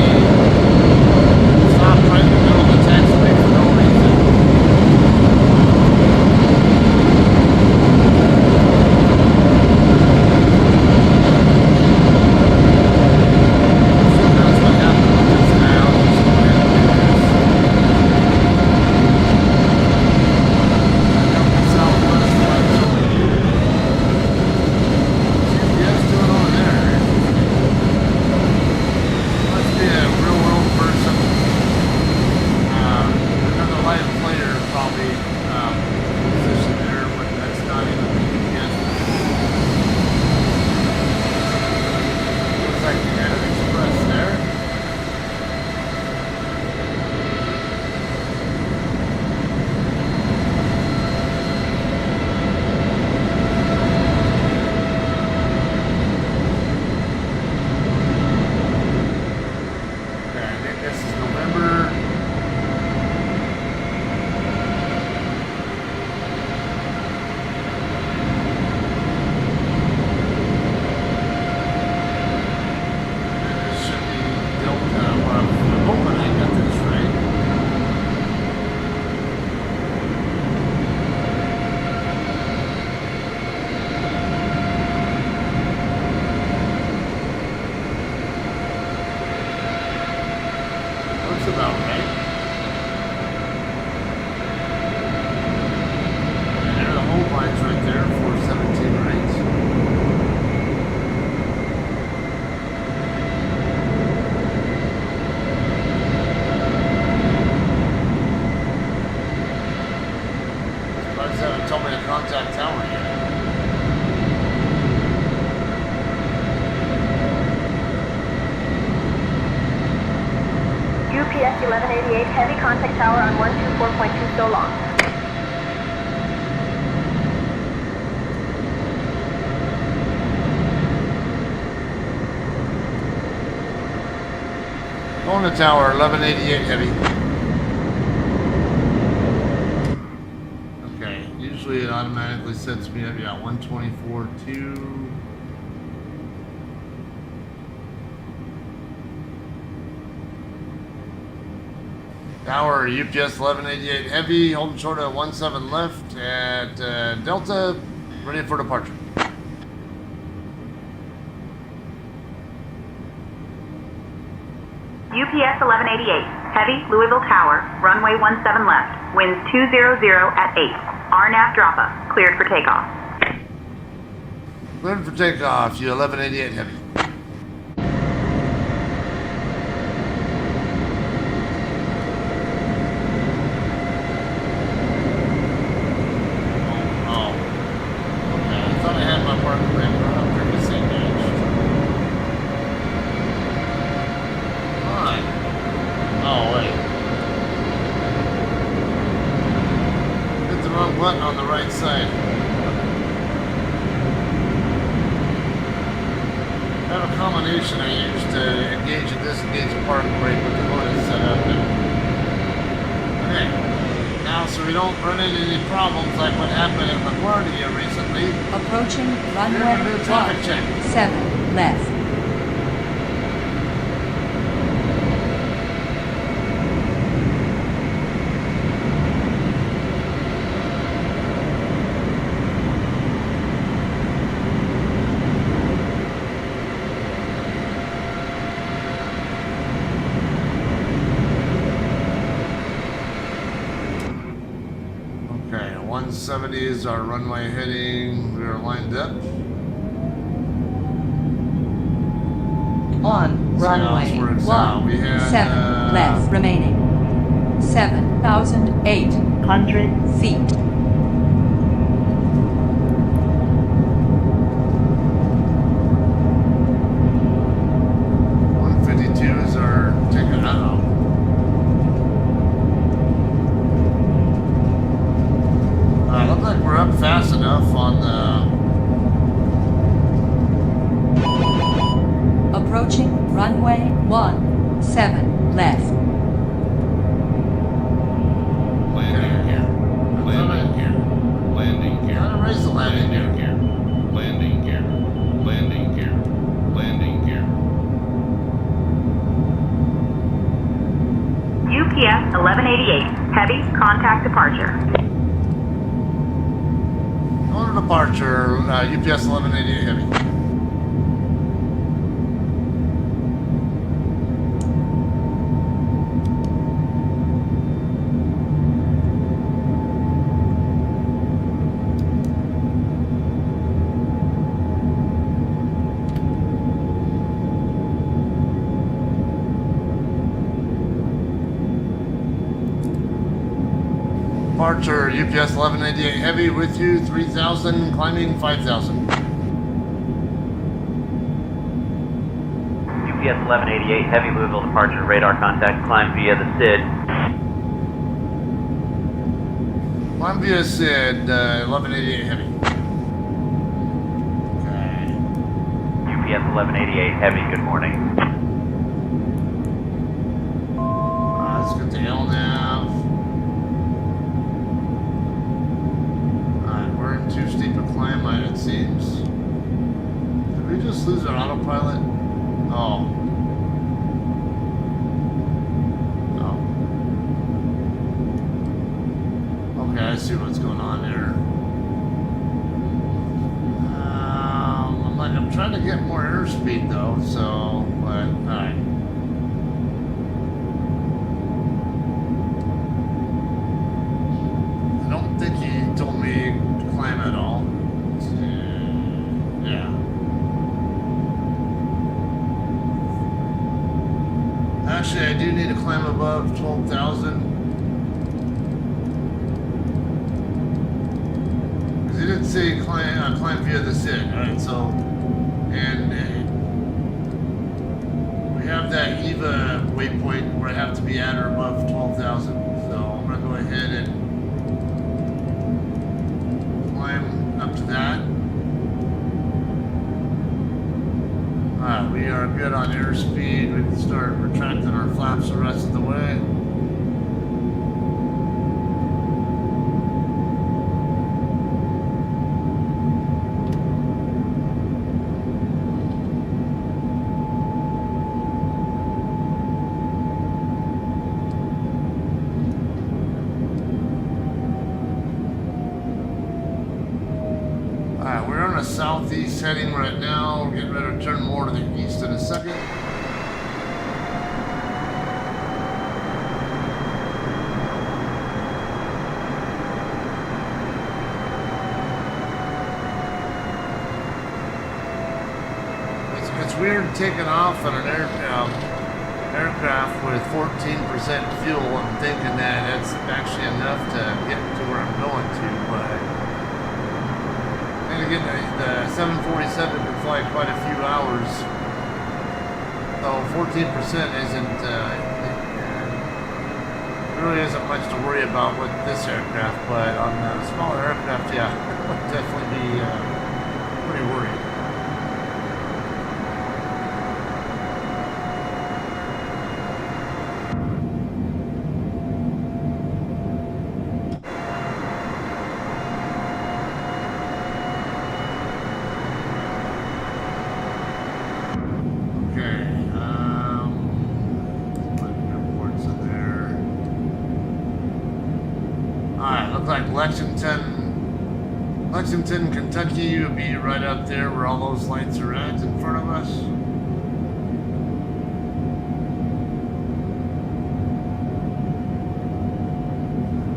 UPS 1188, heavy contact tower on 124.2 so long. On the tower, 1188 heavy. Okay, usually it automatically sets me up, yeah, 124.2. Tower, UPS 1188 heavy, holding short at 17 left at Delta, ready for departure. UPS 1188, heavy, Louisville Tower, runway 17 left, winds 200 at 8. RNAV drop-up, cleared for takeoff. Cleared for takeoff, you 1188 heavy. Oh, okay, I thought I had my parking brake run up previously engaged. Fine. Oh, wait. Hit the wrong button on the right side. I have a combination I use to engage and disengage the parking brake with the hood set up. Okay, now so we don't run into any problems like what happened at LaGuardia recently. Approaching We're runway gonna do a traffic check. 7 left. Okay, 170 is our runway heading. We are lined up. On See how this runway works out. We had, 17 left remaining. 7,800 feet. Is our ticket. Uh-oh. Looks like we're up fast enough on the... Approaching runway 17 left. Landing here. Landing here. Landing here. Trying to raise the landing Landing gear. here. Landing here. Landing here. Landing here. UPS 1188, heavy, contact departure. On to departure, UPS 1188 heavy. Departure, UPS 1188 heavy with you, 3,000, climbing 5,000. UPS 1188, heavy, Louisville departure, radar contact, climb via the SID. Climb via SID, 1188 heavy. Okay. UPS 1188, heavy, good morning. Let's get the LNAV. Alright, we're in too steep a climb, it seems. Did we just lose our autopilot? Oh. Oh. Okay, I see what's going on there. I'm trying to get more airspeed though, so, but, alright. I don't think he told me to climb at all. Yeah. Actually, I do need to climb above 12,000. Because it didn't say climb via the SID, alright, so, and we have that EVA waypoint where I have to be at or above 12,000. So I'm gonna go ahead and climb up to that. Alright, we are good on airspeed. We can start retracting our flaps the rest of the way. Alright, we're on a southeast heading right now. We're getting ready to turn more to the east in a second. It's weird taking off on an aircraft with 14% fuel and thinking that that's actually enough to get to where I'm going to, but and again, the 747 can fly quite a few hours, so 14% isn't, really isn't much to worry about with this aircraft, but on the smaller aircraft, yeah, it would definitely be pretty worried. Lexington, Kentucky would be right up there where all those lights are at in front of us.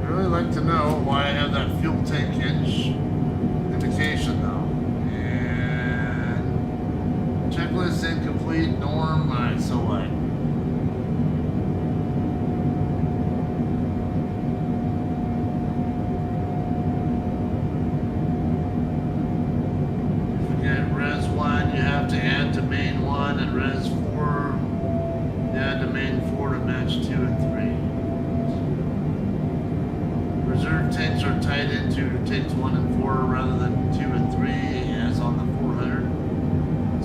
I'd really like to know why I have that fuel tank hinge indication though. And checklist incomplete, norm, alright, so what? To add to main 1 and res 4, add to main 4 to match 2 and 3. Reserve tanks are tied into tanks 1 and 4 rather than 2 and 3 as on the 400.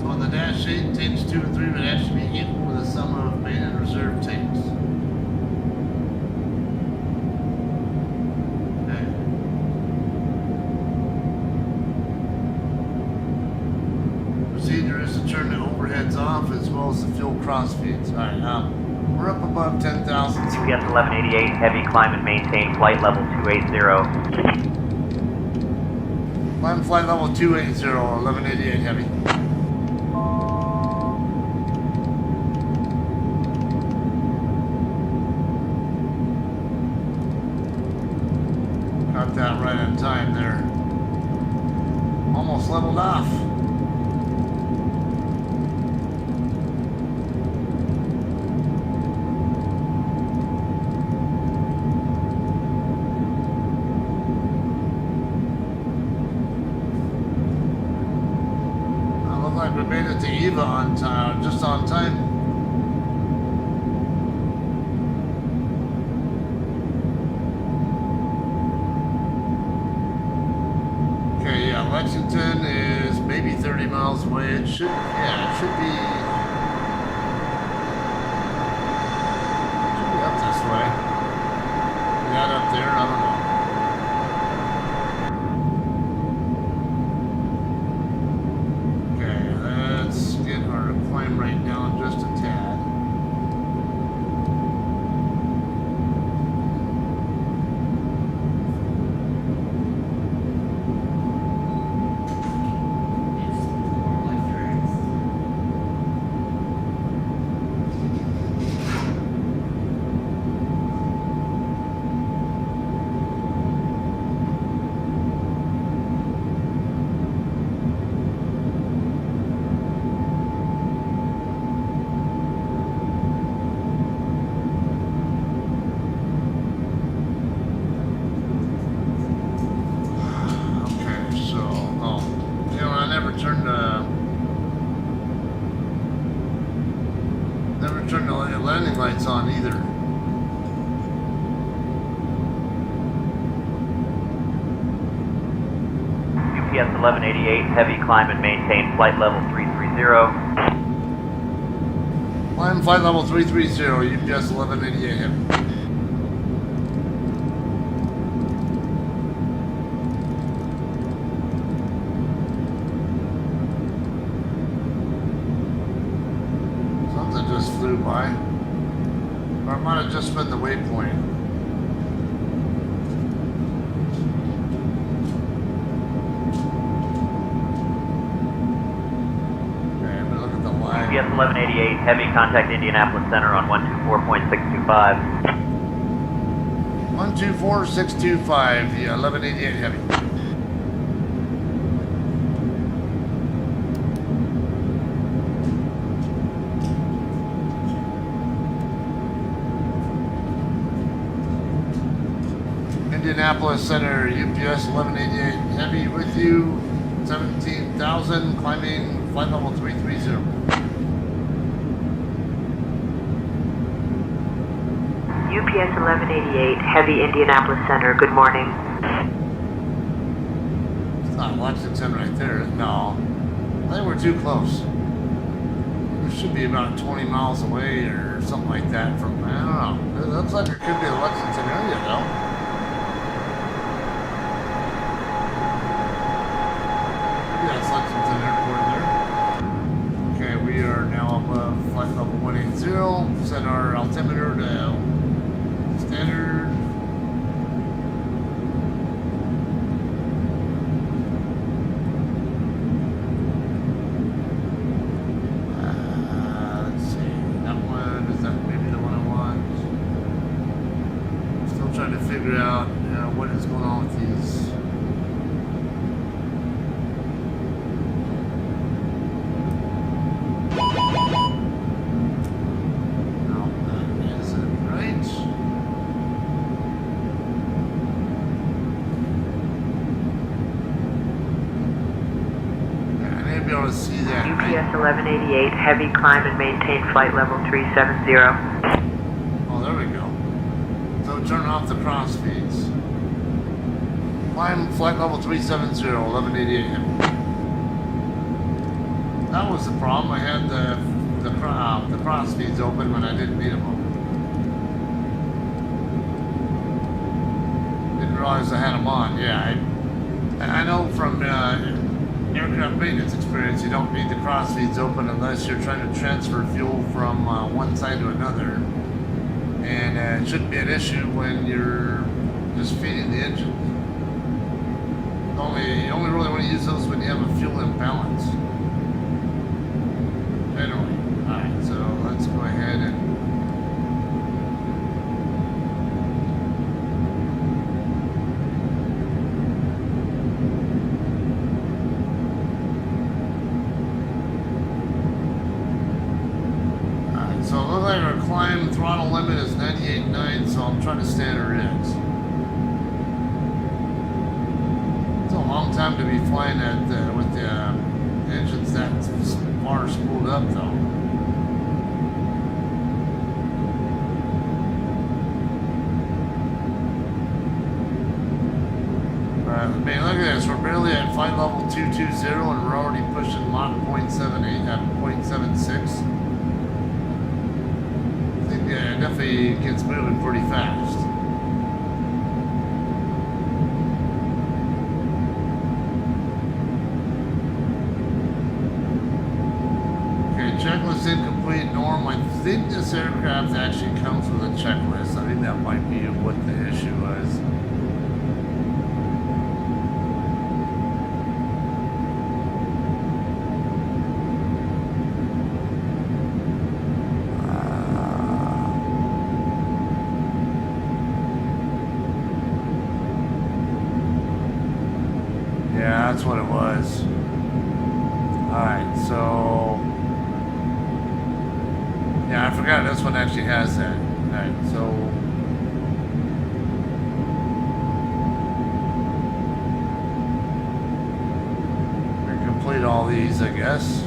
So on the Dash 8, tanks 2 and 3 would actually be equal to the sum of main and reserve tanks. Turn the overheads off as well as the fuel crossfeeds. Alright, we're up above 10,000. GPS 1188, heavy, climb and maintain flight level 280. Climb flight level 280, 1188 heavy. Got that right on time there. Almost leveled off. We made it to Eva on time, just on time. Okay, yeah, Lexington is maybe 30 miles away. It should be up this way. Not up there, I don't know. Right down just a tad. turn the landing lights on either. UPS 1188, heavy, climb and maintain flight level 330. Climb flight level 330, UPS 1188 heavy. Something just flew by. Or it might have just been the waypoint. Okay, but look at the line. UPS 1188, heavy, contact Indianapolis Center on 124.625. 124625, the 1188 heavy. Indianapolis Center, UPS 1188 heavy with you, 17,000, climbing flight level 330. UPS 1188, heavy, Indianapolis Center, good morning. It's not Lexington right there, no. I think we're too close. We should be about 20 miles away or something like that from, I don't know. It looks like it could be the Lexington area though. That's Lexington Airport there. Okay, we are now above flight level 180. Set our altimeter to standard. Let's see. That one, is that maybe the one I want? Still trying to figure out what is going on with these. UPS 1188, heavy, climb and maintain flight level 370. Oh, there we go. So turn off the cross feeds. Climb flight level 370, 1188 heavy. That was the problem. I had the cross feeds open when I didn't need them open. Didn't realize I had them on. Yeah, I know from aircraft maintenance experience, you don't need the cross feeds open unless you're trying to transfer fuel from one side to another. And it shouldn't be an issue when you're just feeding the engine. You only really want to use those when you have a fuel imbalance. Anyway, alright, so let's go ahead and so it looks like our climb throttle limit is 98.9, so I'm trying to standard X. It's a long time to be flying with the engines that far spooled up though. I mean, look at this, we're barely at flight level 220 and we're already pushing Mach 0.78 at 0.76. Yeah, it definitely gets moving pretty fast. Okay, checklist incomplete, norm. I think this aircraft actually comes with a checklist. I think that might be what the issue was. Yeah, that's what it was. Alright, so... yeah, I forgot this one actually has that. Alright, so... we complete all these, I guess.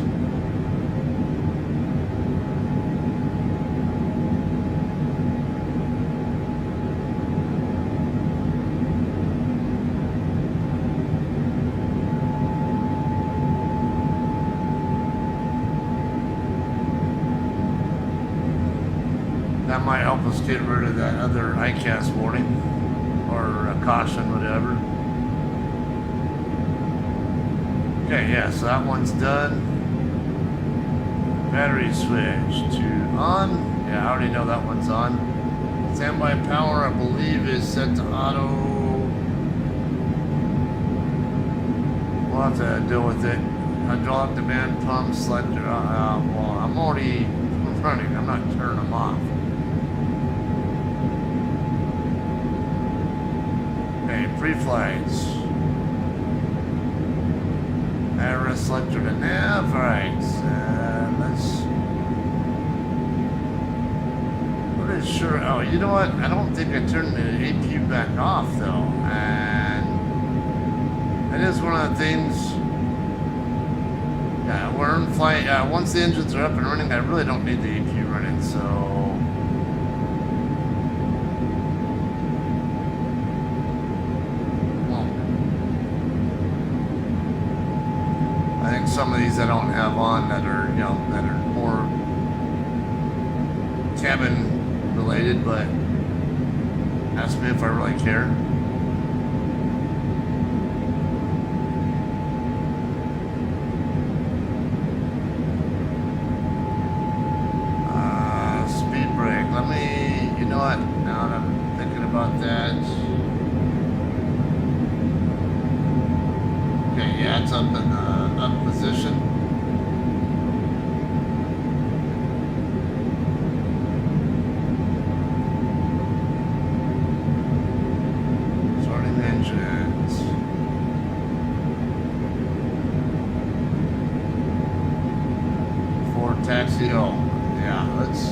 That might help us get rid of that other ICAS warning or caution, whatever. Okay, yeah, so that one's done. Battery switch to on. Yeah, I already know that one's on. Standby power, I believe, is set to auto. We'll have to deal with it. Hydraulic demand pump selector. Well, I'm already running. I'm not turning them off. Okay, pre-flights. IRS selector to nav. All right, let's. What is sure? Oh, you know what? I don't think I turned the APU back off though, and that is one of the things. Yeah, we're in flight. Once the engines are up and running, I really don't need the APU running. So. I think some of these I don't have on that are, you know, that are more cabin related, but ask me if I really care. Speed brake. Let me, you know what, now that I'm thinking about that. Okay, yeah, it's up in the up position. Starting engines. For taxi, oh, yeah, let's.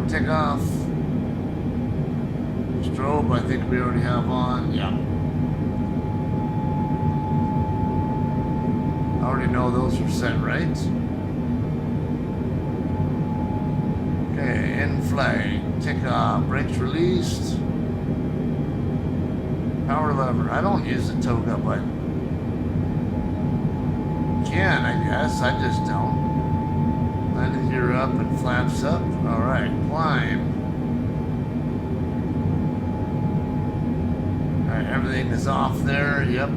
Takeoff. Strobe, I think we already have on. Yeah. I already know those are set right. Okay, in flight. Takeoff. Brakes released. Power lever. I don't use the toga button. Can, I guess. I just don't. Landing gear up and flaps up. All right, climb. All right, everything is off there. Yep,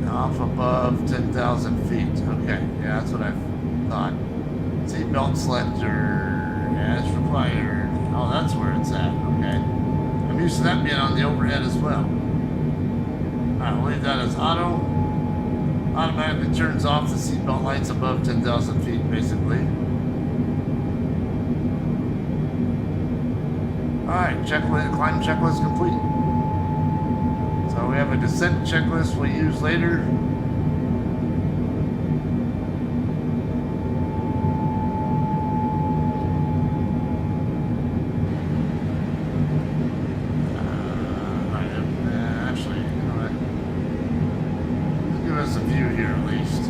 off above 10,000 feet. Okay, yeah, that's what I thought. Seatbelt selector as required. Oh, that's where it's at. Okay, I'm used to that being on the overhead as well. All right, we'll leave that as auto. Automatically turns off the seatbelt lights above 10,000 feet, basically. Alright, checklist, climb checklist complete. So we have a descent checklist we'll use later. Actually, you know what? Let's give us a view here at least.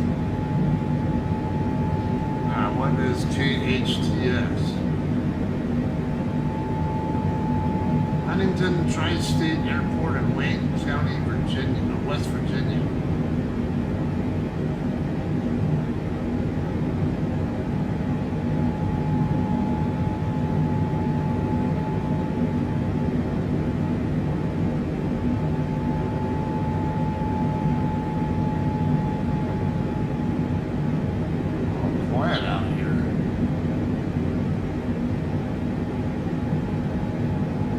What is KHTS? Huntington Tri-State Airport in Wayne County, Virginia, West Virginia. Oh, quiet out here.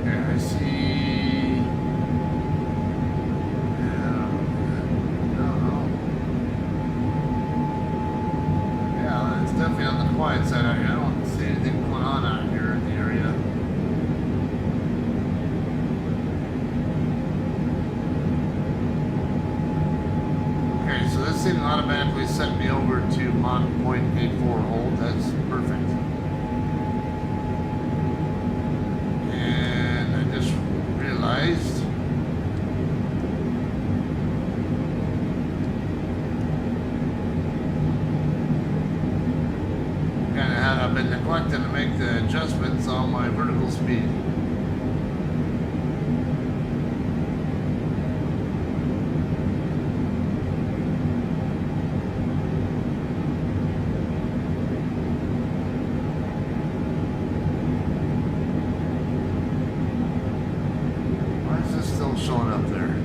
I see. Yeah, it's definitely on the quiet side out here. I don't see anything going on out here in the area. thing automatically sent me over to Mach .84 hold. That's perfect. And I just realized kind of had I've been neglecting to make the adjustments on my vertical speed. Showing up there.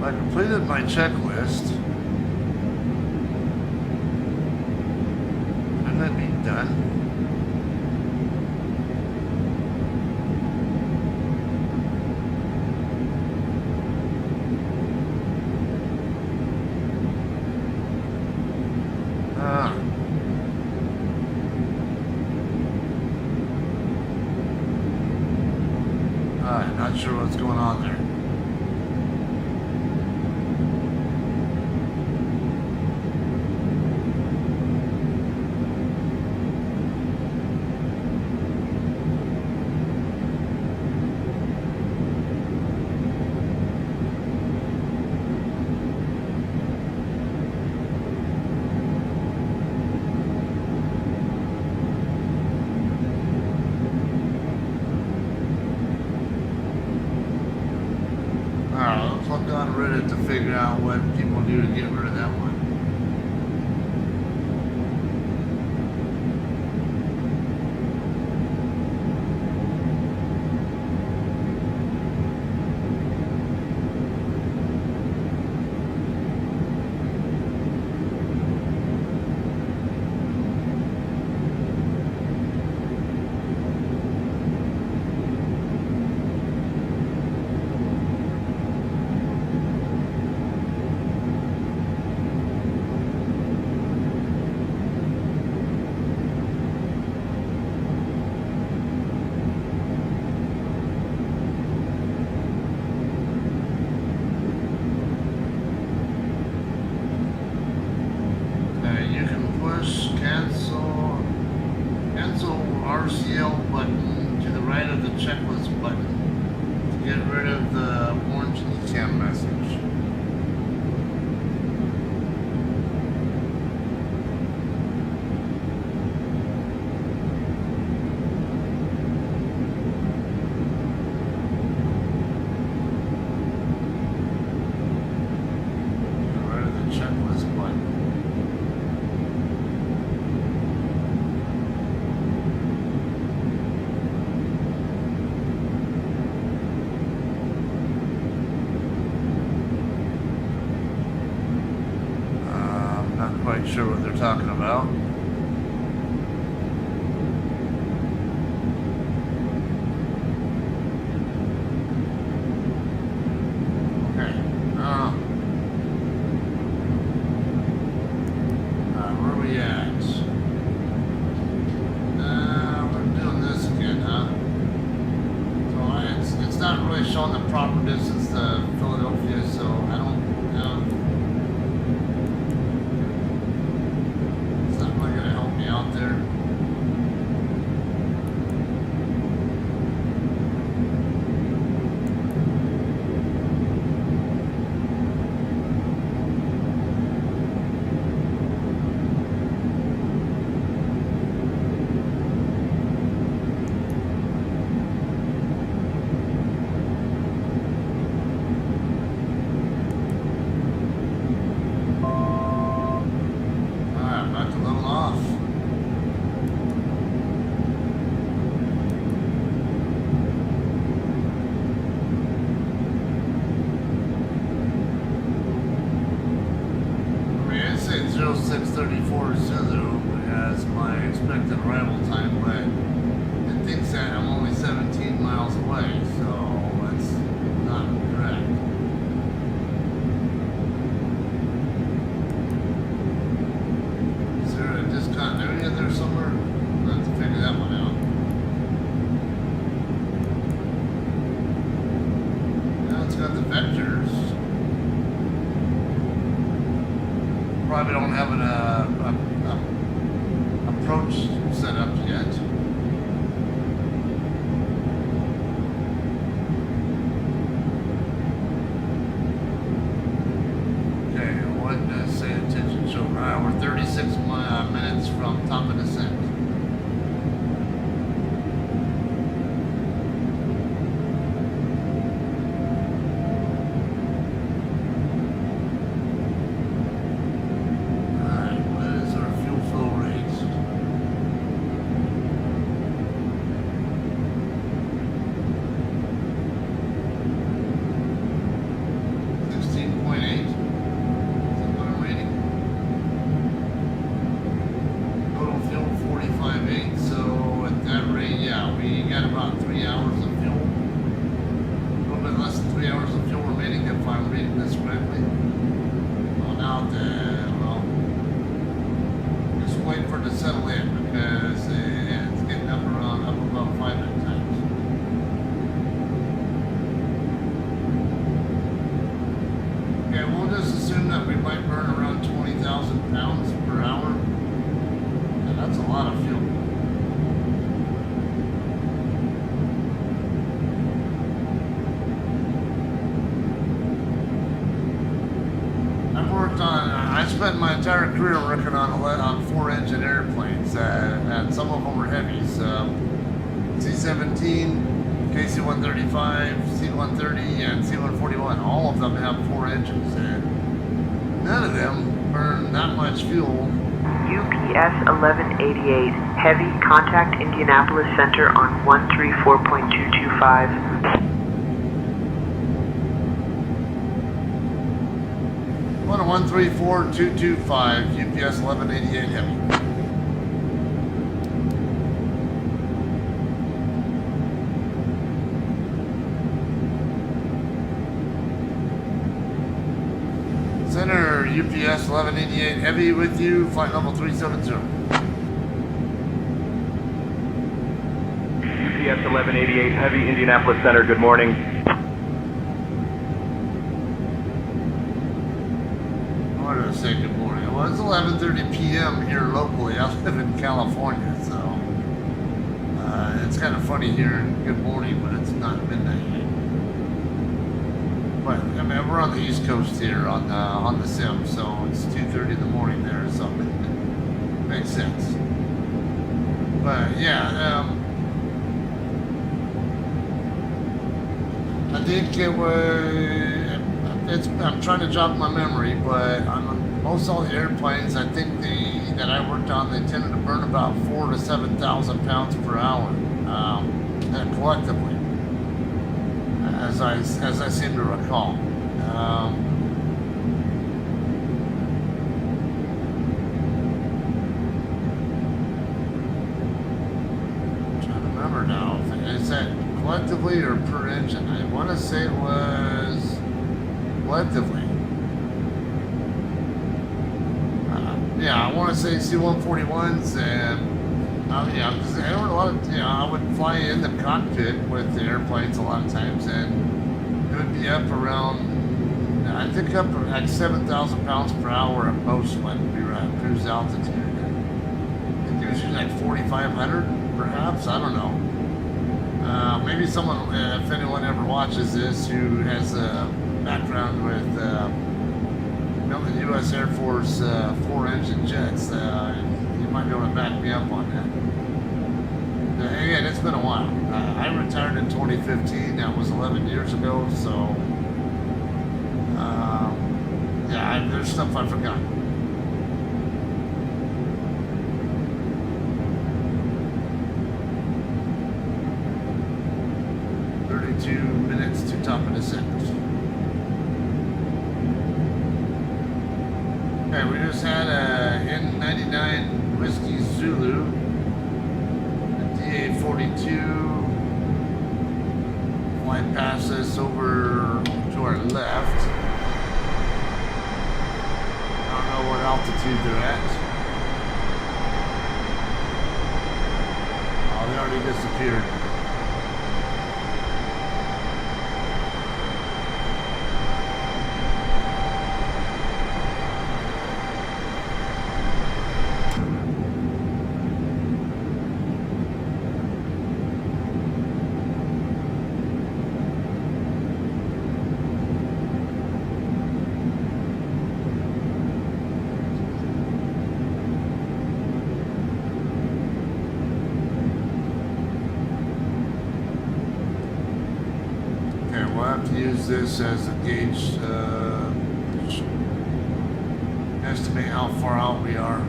I completed my checklist. Shouldn't that be done? Not sure what's going on there. On Reddit to figure out what people do to get rid of that one. RCL button to the right of the checklist button to get rid of the orange ETAM message. Get rid of the checklist button. Quite sure what they're talking about. Okay. Where are we at? We're doing this again, huh? So it's not really showing the proper distance to Philadelphia, so I don't. Out there. got the vectors. Probably don't have an approach set up yet. Okay, what does say attention show? We're 36 minutes from top of descent. I spent my entire career working on 4-engine airplanes, and some of them were heavies. C-17, KC-135, C-130, and C-141. All of them have 4 engines, and none of them burn that much fuel. UPS 1188, heavy, contact Indianapolis Center on 134.225. 134.225, UPS 1188 heavy. Center, UPS 1188 heavy with you, flight level 370. UPS 1188 heavy, Indianapolis Center, good morning. Say good morning. Well, it's 11:30 p.m. here locally. I live in California, so it's kind of funny hearing good morning, but it's not midnight yet. But I mean, we're on the East Coast here on the sim, so it's 2:30 in the morning there, so it makes sense. But yeah, I think it was. I'm trying to jog my memory, but on most all the airplanes, I think that I worked on, they tended to burn about 4,000 to 7,000 pounds per hour, collectively, as I seem to recall. I'm trying to remember now. Is that collectively or per engine? I want to say it was collectively. Yeah, I want to say C-141s, and yeah, because there were a lot of, I would fly in the cockpit with the airplanes a lot of times, and it would be up around, I think up at 7,000 pounds per hour at most when we were at cruise altitude. I think it was usually like 4,500, perhaps, I don't know. Maybe someone, if anyone ever watches this, who has a background with the U.S. Air Force 4-engine jets, you might be able to back me up on that. Again, it's been a while. I retired in 2015. That was 11 years ago. So, yeah, there's stuff I forgot. Minutes to top of descent. Okay, we just had a N99 Whiskey Zulu, a DA-42, flying past us over to our left. I don't know what altitude they're at. Oh, they already disappeared. use this as a gauge, estimate how far out we are.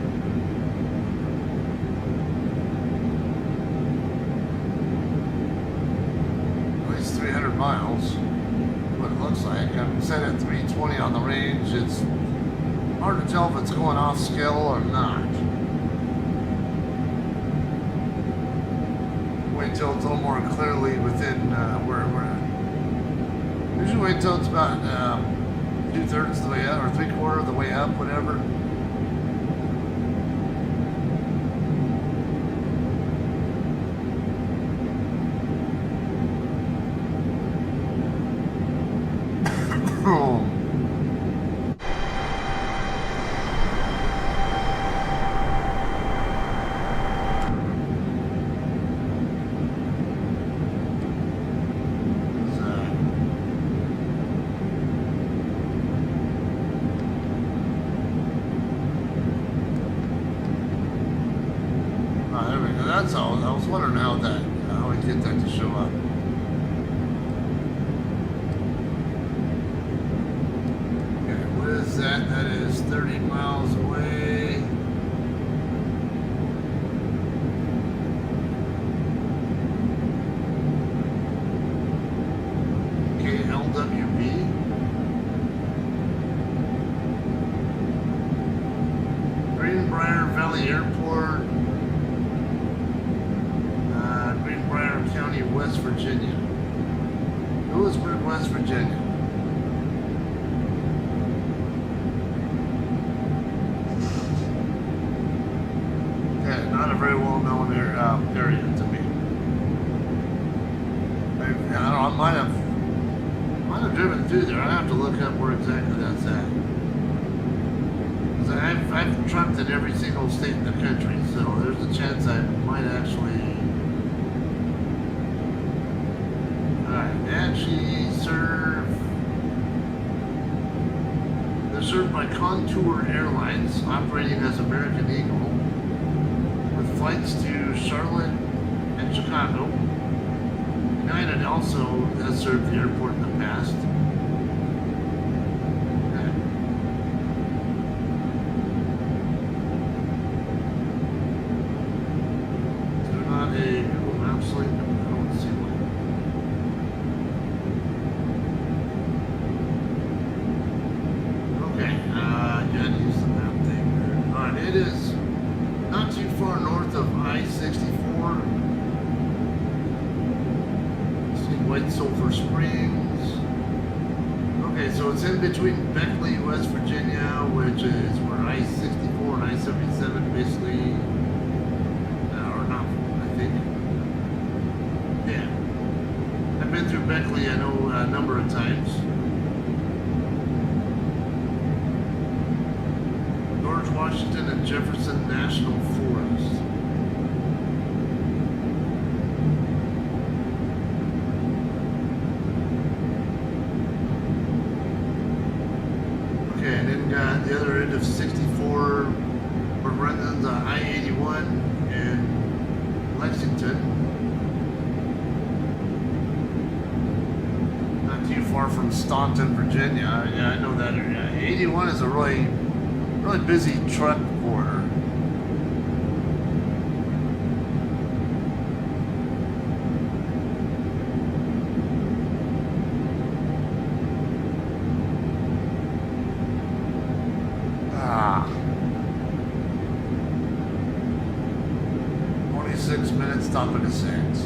At least 300 miles, what it looks like. I'm set at 320 on the range. It's hard to tell if it's going off scale or not. Wait till it's a little more clearly within where we're at. Usually wait till it's about 2/3 of the way up, or 3/4 of the way up, whatever. There we go. That's all. I was wondering how we get that to show up. Okay, what is that? That is 30 miles away. KLWB. Greenbrier Valley Airport. County, West Virginia. Louisville, West Virginia. Yeah, not a very well-known area to me. I don't know, I might have driven through there. I have to look up where exactly that's at. 'Cause I've trucked in every single state in the country, so there's a chance I might actually. They're served by Contour Airlines, operating as American Eagle, with flights to Charlotte and Chicago. United also has served the airport in the past. Is there not a Google Maps link? I don't see one. It is not too far north of I-64. See White Sulphur Springs. Okay, so it's in between Beckley, West Virginia, which is where I-64 and I-77 basically, or not, I think. Yeah. I've been through Beckley, I know, a number of times. Washington and Jefferson National Forest. Okay, and then got the other end of 64, we're running on the I-81 in Lexington. Not too far from Staunton, Virginia. Yeah, I know that area. 81 is a really busy truck corridor. Ah. 26 minutes, stopping at 6.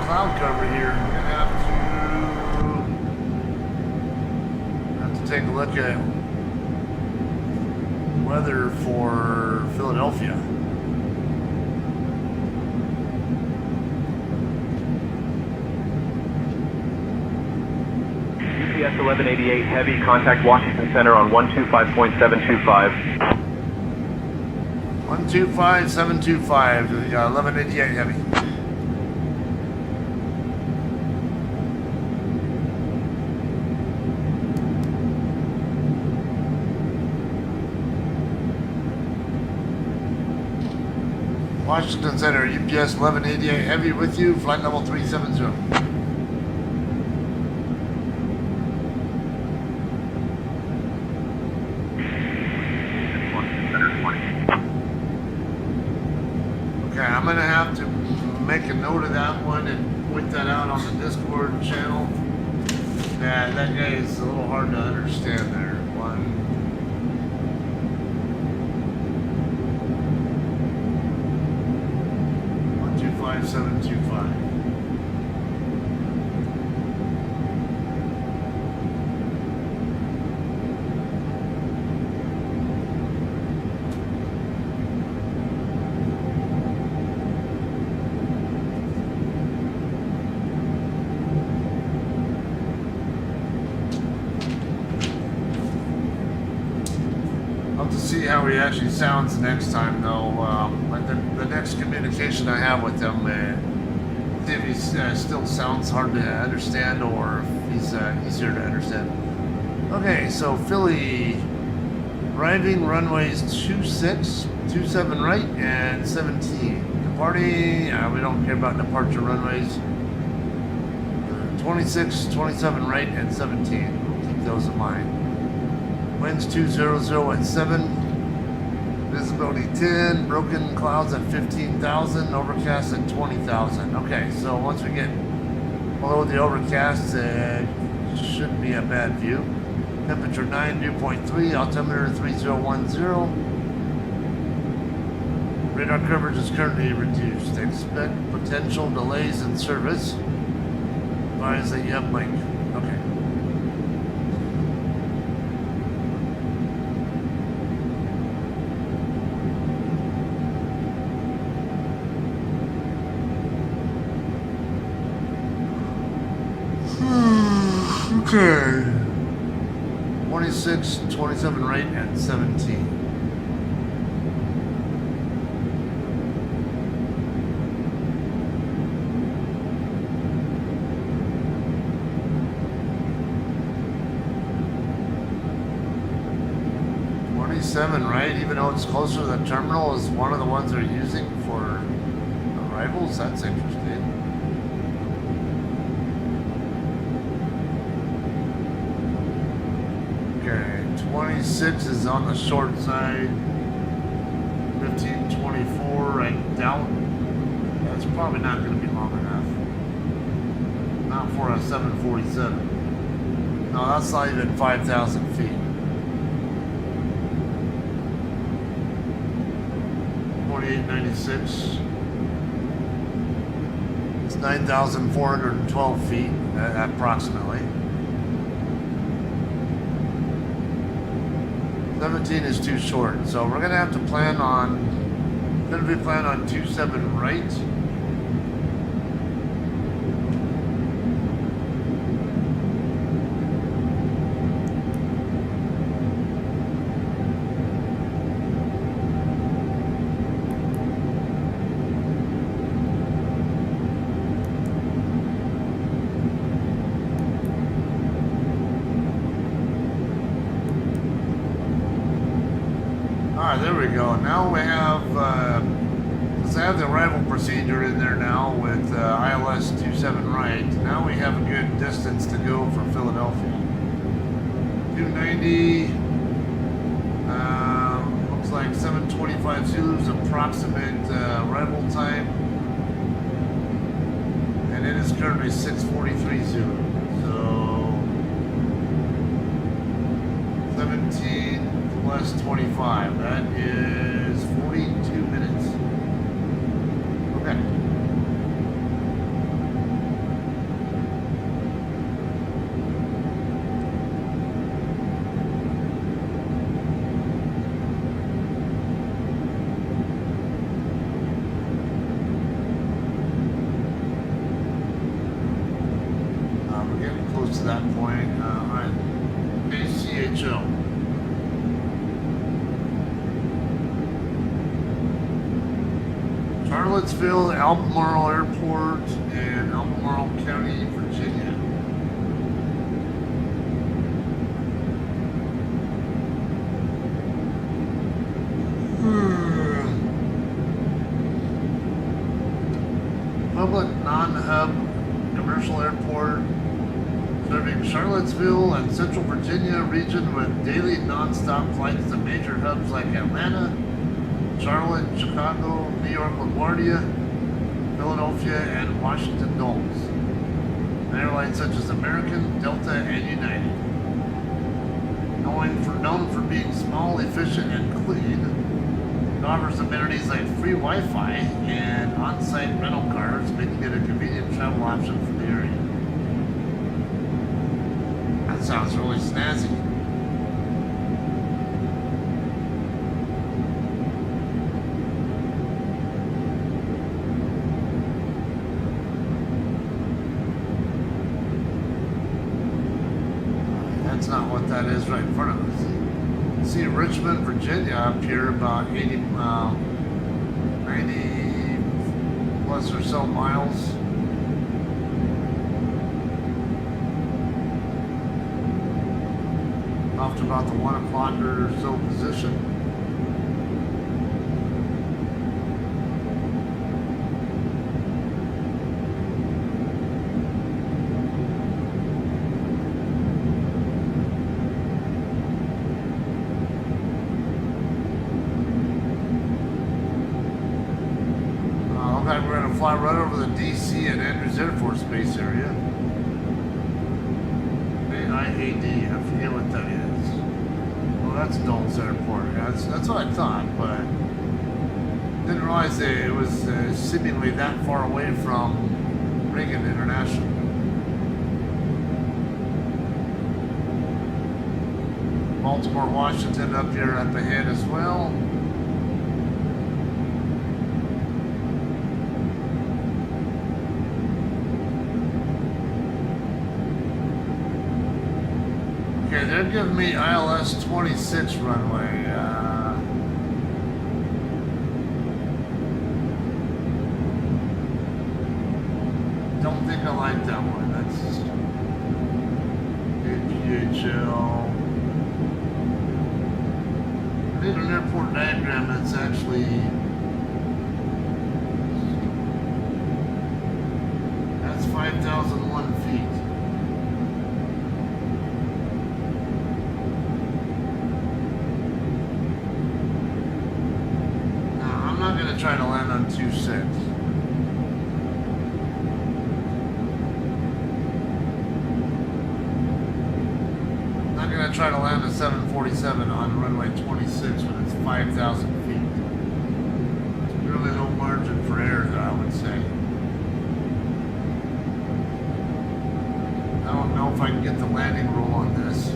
Cloud cover here. I'm gonna have to take a look at weather for Philadelphia. UPS 1188 Heavy, contact Washington Center on 125.725. 125.725, 1188 Heavy. Washington Center, UPS 1188 Heavy with you, flight level 370. Okay, I'm gonna have to make a note of that one and point that out on the Discord channel. Yeah, that guy is a little hard to understand there. 125.725. I'll have to see how he actually sounds next time, though. Like the next communication I have with him, see if he still sounds hard to understand or if he's easier to understand. Okay, so Philly, arriving runways 26, 27 right, and 17. Departing, we don't care about departure runways. 26, 27 right, and 17. Keep those in mind. Winds 200 at 7, visibility 10, broken clouds at 15,000, overcast at 20,000. Okay, so once we get below the overcast, it shouldn't be a bad view. Temperature 9, dew point 3, altimeter 3010. Radar coverage is currently reduced. Expect potential delays in service. Advise that you have link. Okay. Okay. 26, 27 right, and 17. Right, even though it's closer to the terminal, is one of the ones they're using for arrivals. That's interesting. Okay, 26 is on the short side. 1524, I doubt that's probably not going to be long enough. Not for a 747. No, that's not even 5,000 feet. 4896. It's 9,412 feet, approximately. 17 is too short, so we're gonna have to plan on. Gonna be plan on 27 right. There we go. Now we have, since I have the arrival procedure in there now with ILS 27 right, now we have a good distance to go for Philadelphia. 290, looks like 725 Zulu's approximate arrival time. And it is currently 643 Zulu. So, 17 plus 25, that is 42 minutes. Okay. We're getting close to that point on KPHL. Charlottesville, Albemarle Airport, and Albemarle County, Virginia. Public non-hub commercial airport serving Charlottesville and Central Virginia region with daily non-stop flights to major hubs like Atlanta, Charlotte, Chicago, New York LaGuardia, Philadelphia, and Washington Dulles. And airlines such as American, Delta, and United. Known for being small, efficient, and clean, it offers amenities like free Wi-Fi and on-site rental cars, making it a convenient travel option for the area. That sounds really snazzy. That's not what that is right in front of us. See Richmond, Virginia up here about 90 plus or so miles. Off to about the 1 o'clock or so position. We're going to fly right over the DC and Andrews Air Force Base area. AIAD, I forget what that is. Well, that's Dulles Airport. Yeah, that's what I thought, but didn't realize that it was seemingly that far away from Reagan International. Baltimore, Washington up here up ahead as well. Okay, they're giving me ILS 26 runway. Don't think I like that one. That's KPHL. I need an airport diagram that's actually that's 5,001 feet. Try to land on 2-6. Not gonna try to land a 747 on runway 26 when it's 5,000 feet. There's really no margin for error, I would say. I don't know if I can get the landing rule on this.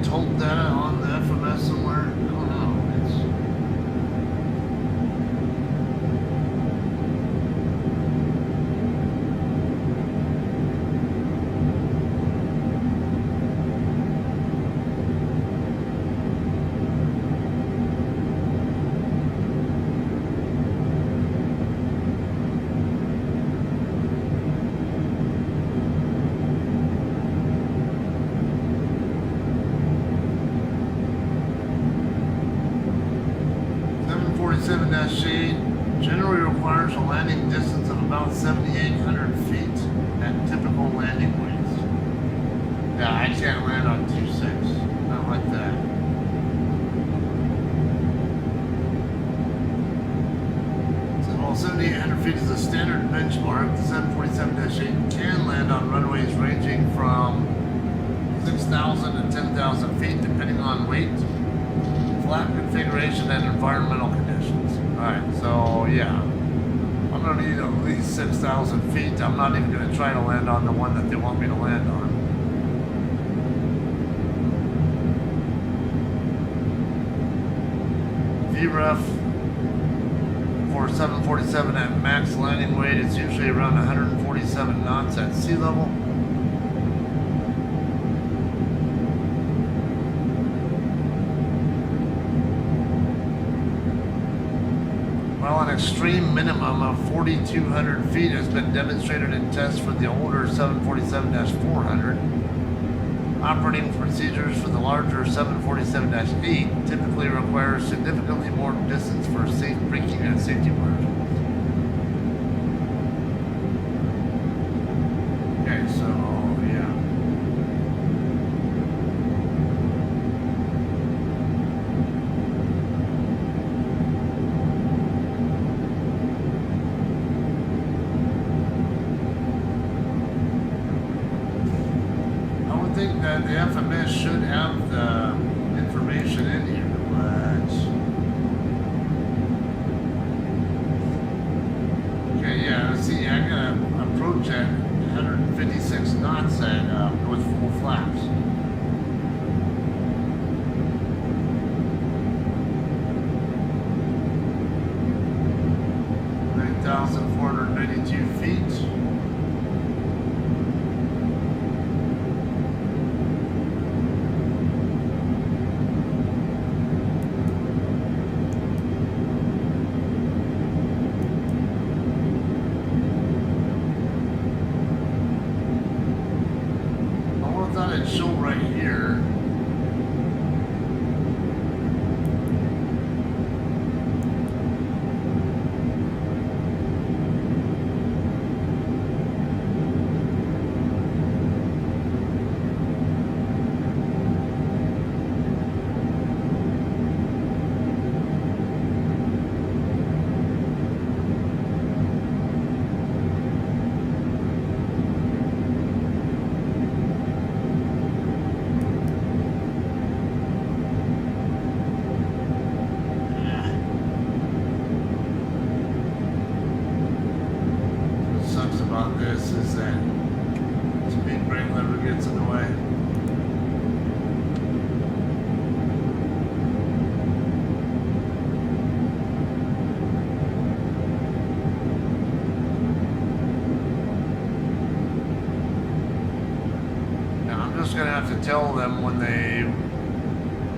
told data on the FMS somewhere? I don't know. Generally requires a landing distance of about 7,800 feet at typical landing weights. Yeah, I can't land on 2.6. Not like that. So, while 7,800 feet is a standard benchmark, the 747-8 can land on runways ranging from 6,000 to 10,000 feet, depending on weight, flap configuration, and environmental conditions. Alright, so yeah, I'm going to need at least 6,000 feet. I'm not even going to try to land on the one that they want me to land on. VREF for 747 at max landing weight is usually around 147 knots at sea level. While an extreme minimum of 4,200 feet has been demonstrated in tests for the older 747-400, operating procedures for the larger 747-8 typically require significantly more distance for safe braking and safety margins. Okay, so yeah. That the FMS should have the information in here, but okay, yeah. See, I gotta approach at 156 knots at with full flaps. Feet. Show right here. This is that speed brake lever gets in the way. Now I'm just gonna have to tell them when they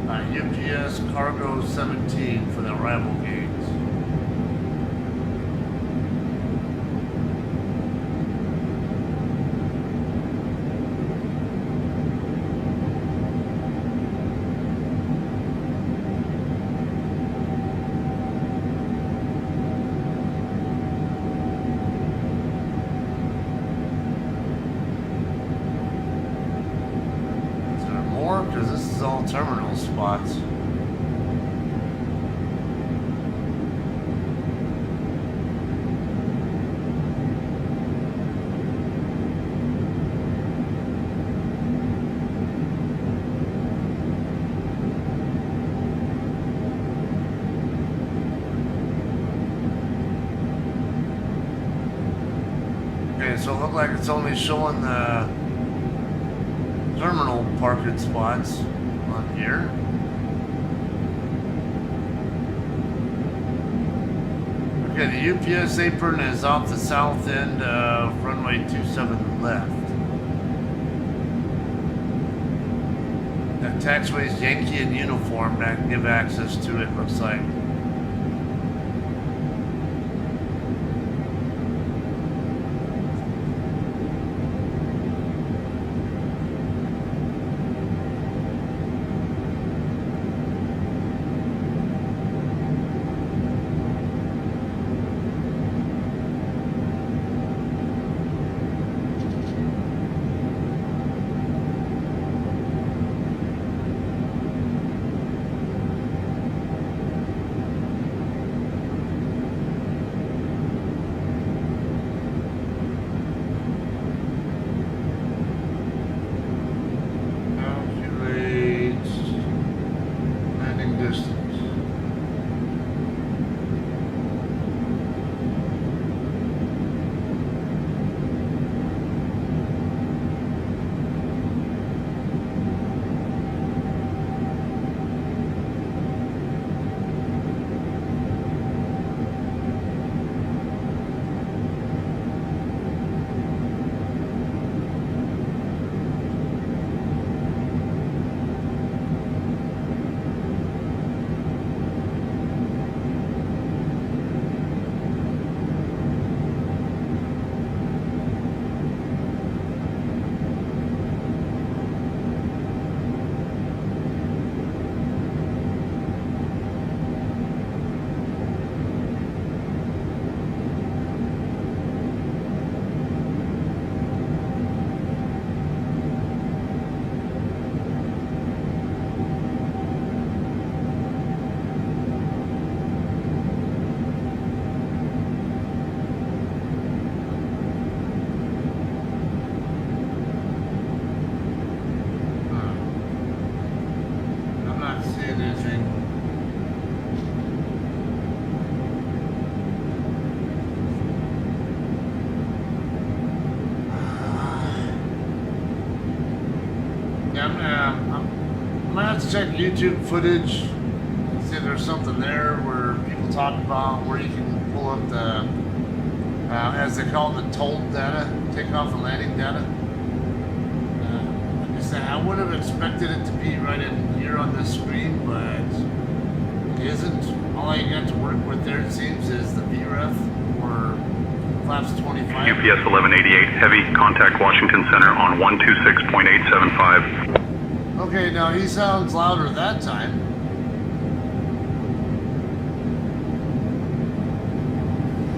UPS Cargo 17 for the arrival gates. Because this is all terminal spots. Okay, so it looks like it's only showing the terminal parking spots. on here. Okay, the UPS apron is off the south end of runway 27 left. That taxiway's Yankee in uniform that can give access to it, looks like. I'm gonna have to check YouTube footage, see if there's something there where people talk about where you can pull up the, as they call it, the tolled data, takeoff and landing data. Like I said, I would have expected it to be right in here on this screen, but it isn't. All I got to work with there, it seems, is the VREF or flaps 25. UPS 1188, heavy, contact Washington Center on 126.875. Okay, now he sounds louder that time.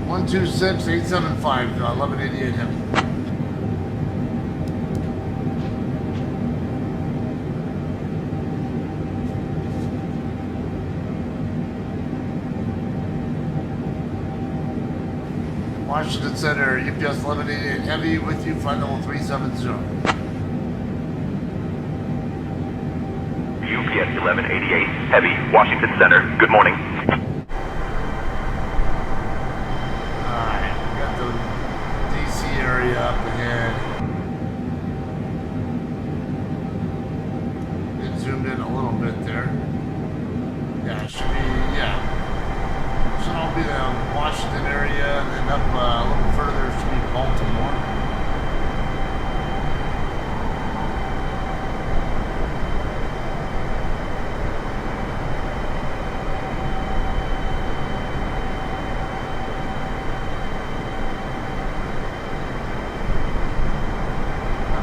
One 26875, 1188 heavy. Washington Center, UPS 1188 heavy with you, flight level 370. UPS 1188, heavy, Washington Center, good morning. Alright, we got the DC area up ahead. It zoomed in a little bit there. Yeah, it should be, yeah. Should all be the Washington area, and then up a little further should be Baltimore.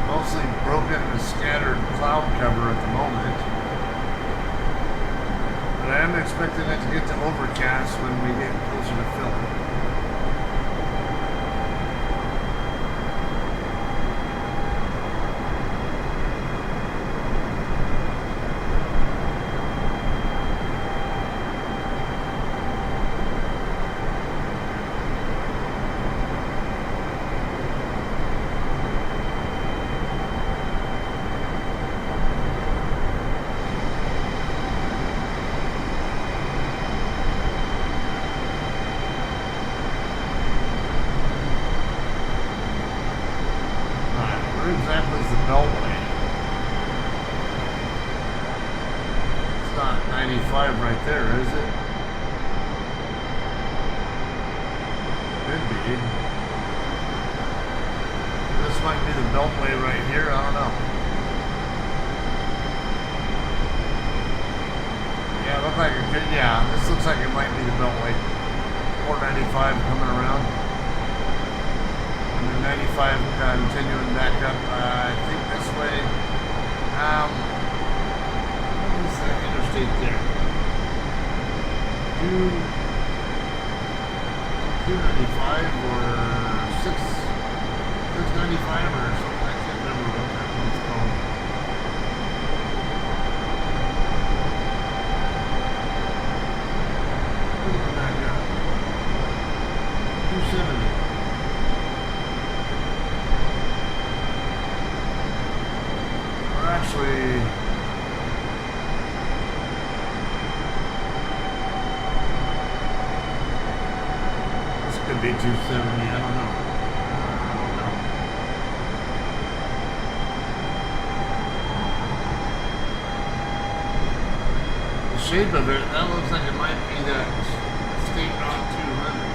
Mostly broken and scattered cloud cover at the moment. But I am expecting it to get to overcast when we get closer to Philly. not 95 right there, is it? Could be. This might be the beltway right here, I don't know. Yeah, it looks like it could, yeah, this looks like it might be the beltway. 495 coming around. And then 95 continuing back up, I think this way. What is that interstate there? 295 or 695 or something. I can't remember what that one's called. Back up. 270. Or actually, this could be 270. I don't know. The shape of it, that looks like it might be that State Route 200.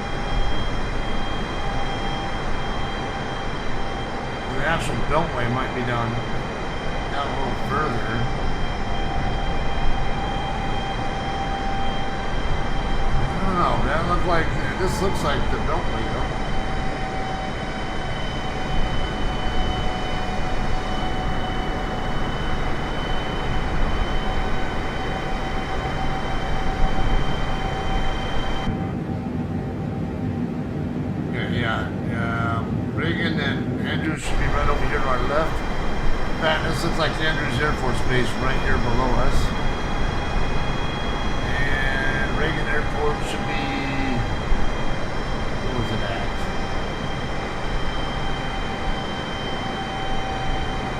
The actual beltway might be down a little further. I don't know, that looked like, this looks like the beltway though. Reagan and Andrews should be right over here to our left. Pat, this looks like Andrews Air Force Base right here below us. And Reagan Airport should be, what was it at?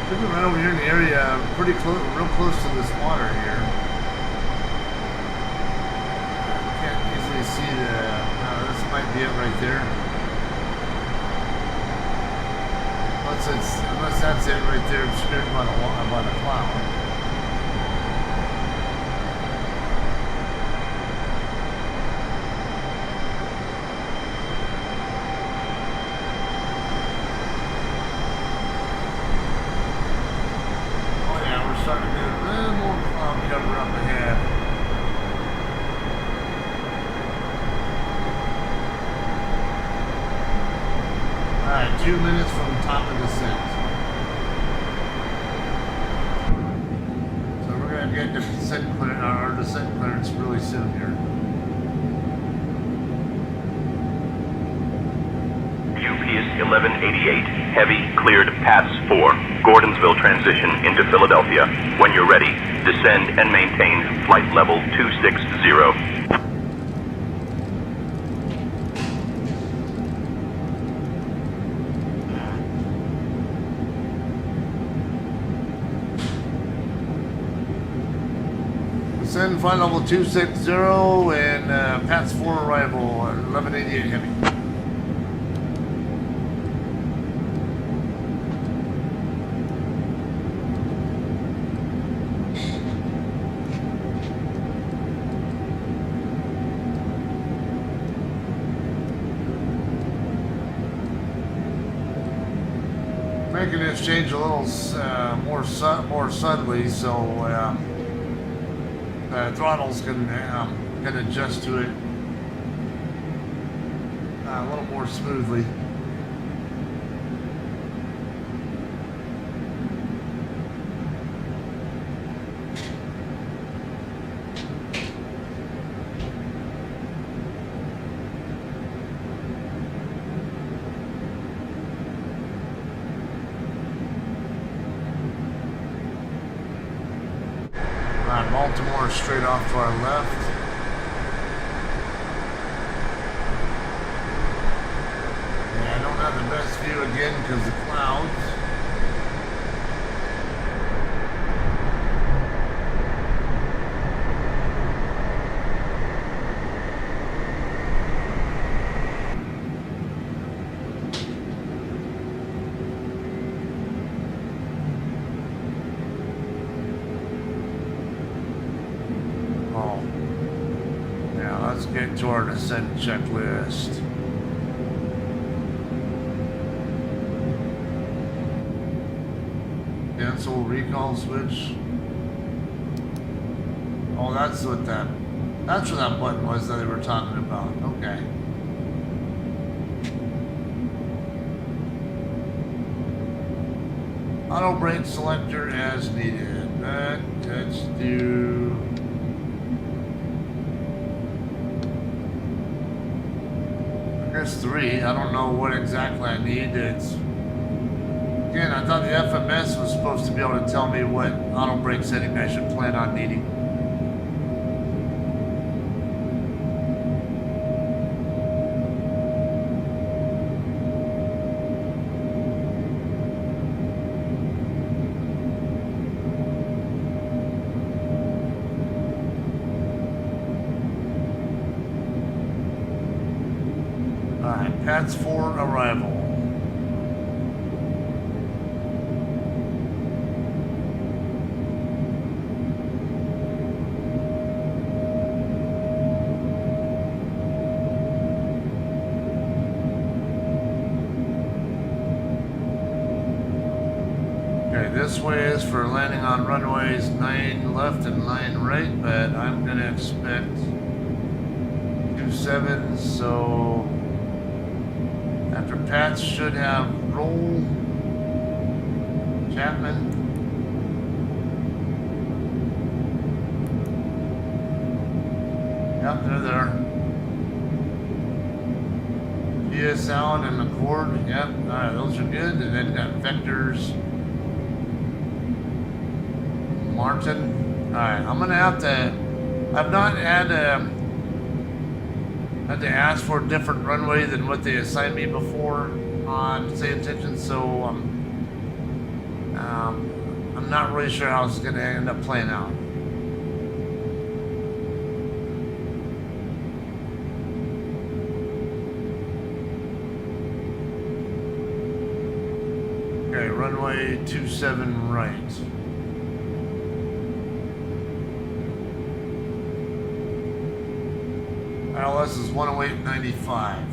Should be right over here in the area, pretty close, real close to this water here. Can't easily see this might be it right there. Unless that's it right there, obscured by the cloud. Oh yeah, we're starting to get a little more cloud cover up ahead. Alright, 2 minutes from top of descent. So we're going to get the our descent clearance really soon here. UPS 1188, heavy, cleared, pass 4, Gordonsville transition into Philadelphia. When you're ready, descend and maintain flight level 260. Descend flight level 260 and pass 4 arrival 1188 heavy. Making this change a little more subtly, so throttles can adjust to it a little more smoothly. Baltimore straight off to our left. Yeah, I don't have the best view again because of the clouds. Oh. Yeah, let's get to our descent checklist. Cancel recall switch. Oh, that's what that's what that button was that they were talking about. Okay. Auto brake selector as needed. Let's do. I guess 3. I don't know what exactly I need. It's again. I thought the FMS was supposed to be able to tell me what auto brake setting I should plan on needing. That's for arrival. Okay, this way is for landing on runways 9 left and 9 right, but I'm gonna expect 27, so after Pats should have roll Chapman. Yep, they're there. PS Allen and McCord. Yep, alright, those are good. And then got Vectors. Martin. Alright, I'm gonna have to. I've not had to ask for a different runway than what they assigned me before on Say Intention, so I'm not really sure how it's going to end up playing out. Okay, runway 27 right. ILS is 108.95.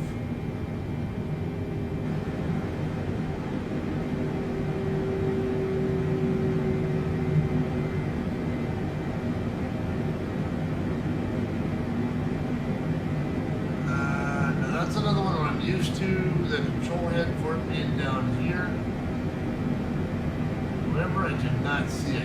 Now that's another one where I'm used to the control head for it being down here. However, I did not see it.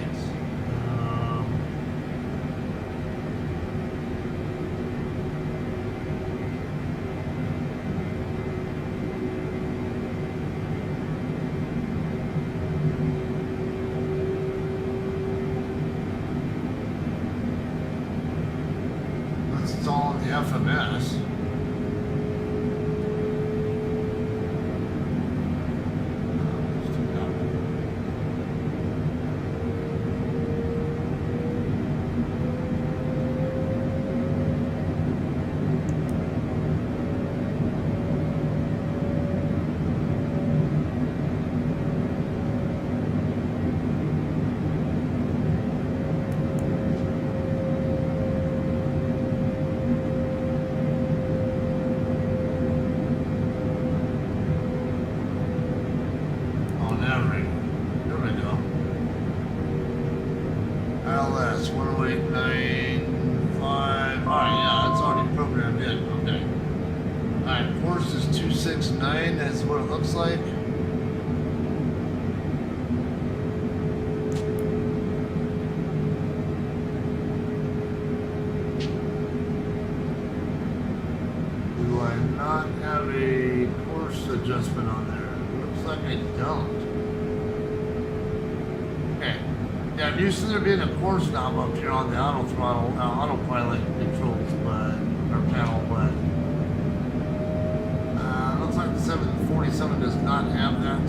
FMS. Used to there being a course knob up here on the auto throttle, autopilot controls, or panel, but looks like the 747 does not have that.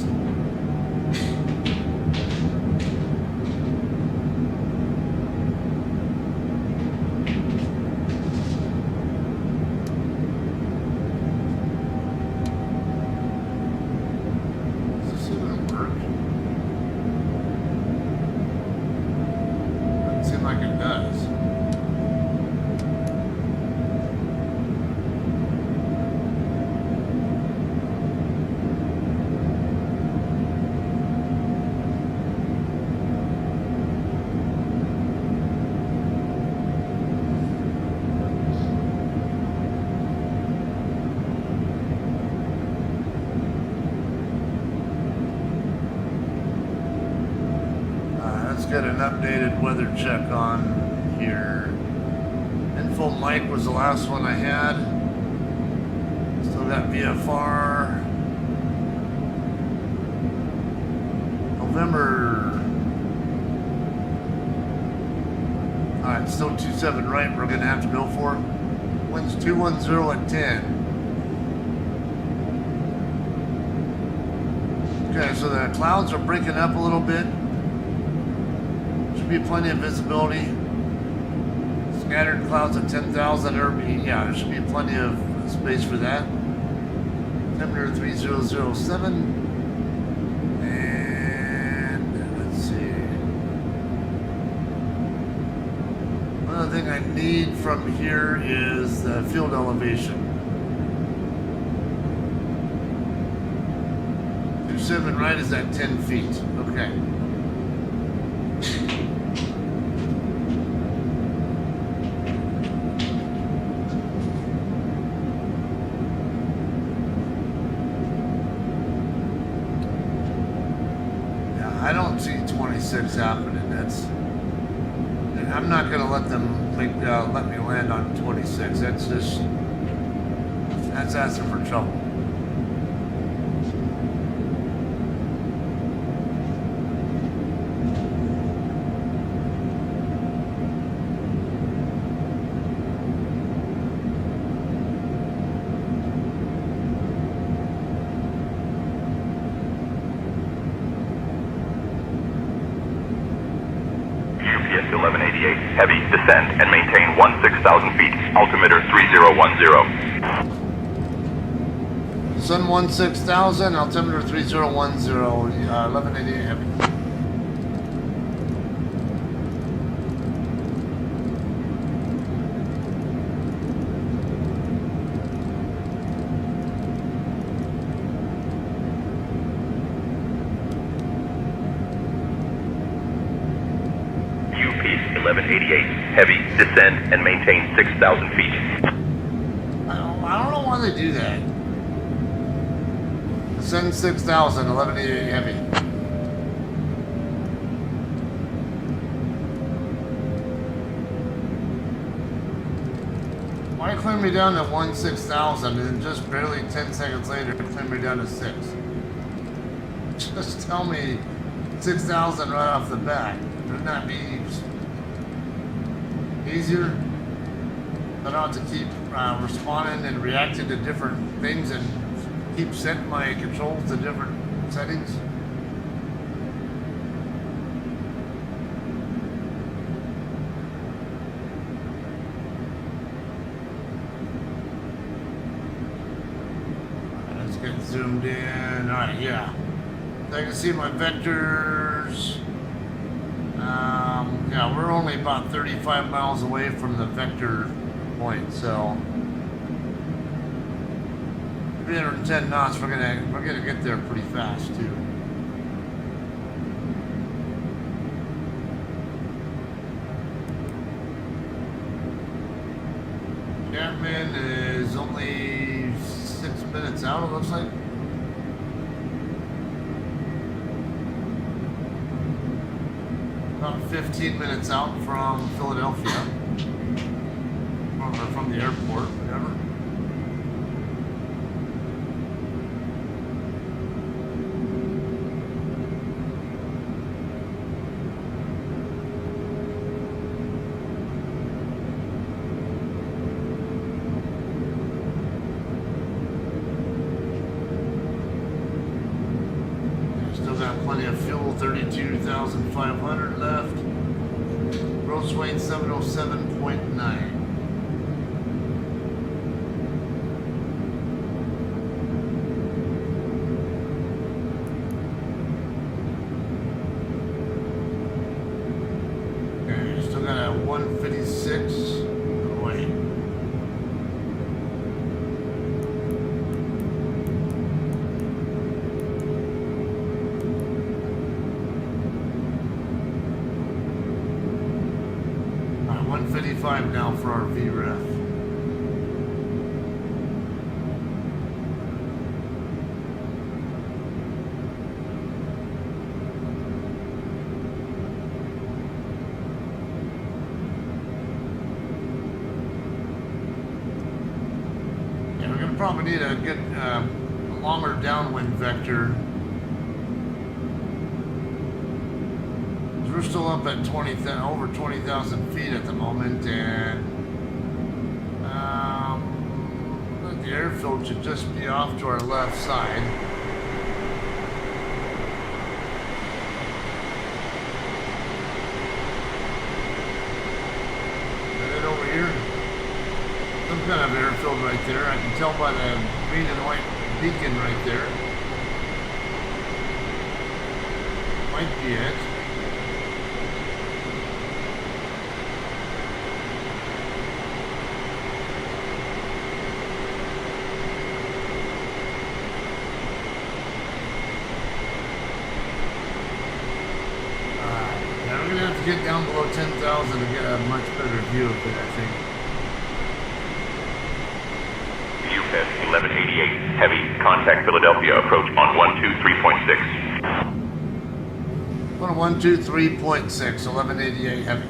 weather check on here. Info Mike was the last one I had. Still got VFR. November. Alright, still 27 right, we're gonna have to go for. Winds 210 at 10. Okay, so the clouds are breaking up a little bit. Should be plenty of visibility. Scattered clouds at 10,000 yeah, there should be plenty of space for that. Temperature 3007. And let's see. Another thing I need from here is the field elevation. 27 right is at 10 feet. Okay. Yeah, I don't see 26 happening. I'm not gonna let them let me land on 26. That's asking for trouble. Heavy, descend and maintain 16,000 feet, altimeter 3010. Sun 16,000, altimeter 3010, 1188 heavy. Heavy, descend and maintain 6,000 feet. I don't know why they do that. Descend 6,000, 1188 heavy. Why climb me down to 16,000 and then just barely 10 seconds later climb me down to 6? Just tell me 6,000 right off the bat. Wouldn't that be easier? I don't have to keep responding and reacting to different things and keep setting my controls to different settings. Let's get zoomed in. Alright, yeah. So I can see my vectors. Yeah, we're only about 35 miles away from the vector point, so 310 knots. We're gonna get there pretty fast too. Chapman is only 6 minutes out. It looks like. About 15 minutes out from Philadelphia, from the airport, whatever. Still got plenty of fuel, 32,500 left. Gross weight 707.9. Okay, still got a 156 weight. Alright, 155 now for our VREF. probably need a good, longer downwind vector. We're still up at over 20,000 feet at the moment, and the airfield should just be off to our left side. And then over here, some kind of airfield right there. I can tell by the green and white beacon right there. Might be it. Get down below 10,000 to get a much better view of it, I think. UPS 1188, heavy, contact Philadelphia, approach on 123.6. 123.6, 1188 heavy.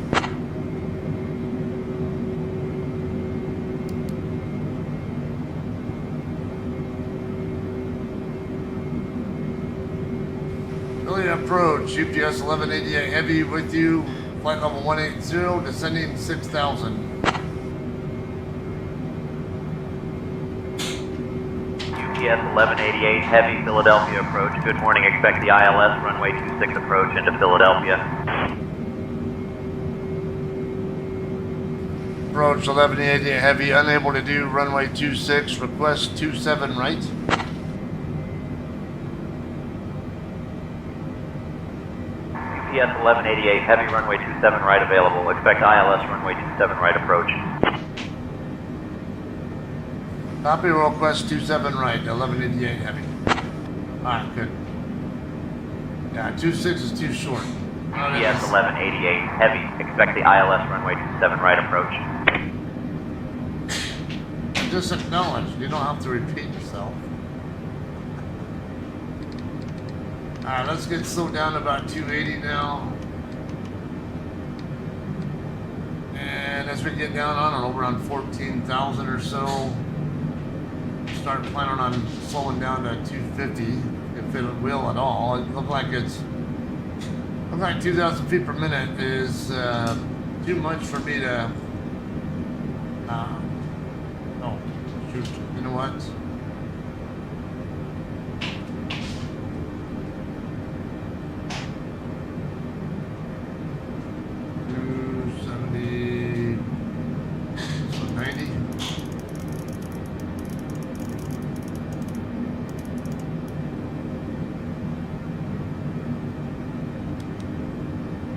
Approach, UPS 1188 heavy with you, flight level 180, descending 6,000. UPS 1188 heavy, Philadelphia approach. Good morning, expect the ILS runway 26 approach into Philadelphia. Approach 1188 heavy, unable to do runway 26, request 27 right. UPS 1188 heavy, runway 27 right available. Expect ILS runway 27 right approach. Copy, request 27 right, 1188 heavy. Alright, good. Yeah, 26 is too short. UPS 1188 heavy, expect the ILS runway 27 right approach. Just acknowledge, you don't have to repeat yourself. Alright, let's get slowed down to about 280 now. And as we get down on over around 14,000 or so, start planning on slowing down to 250, if it will at all. It looks like 2,000 feet per minute is too much for me to. Oh, shoot! You know what? 90.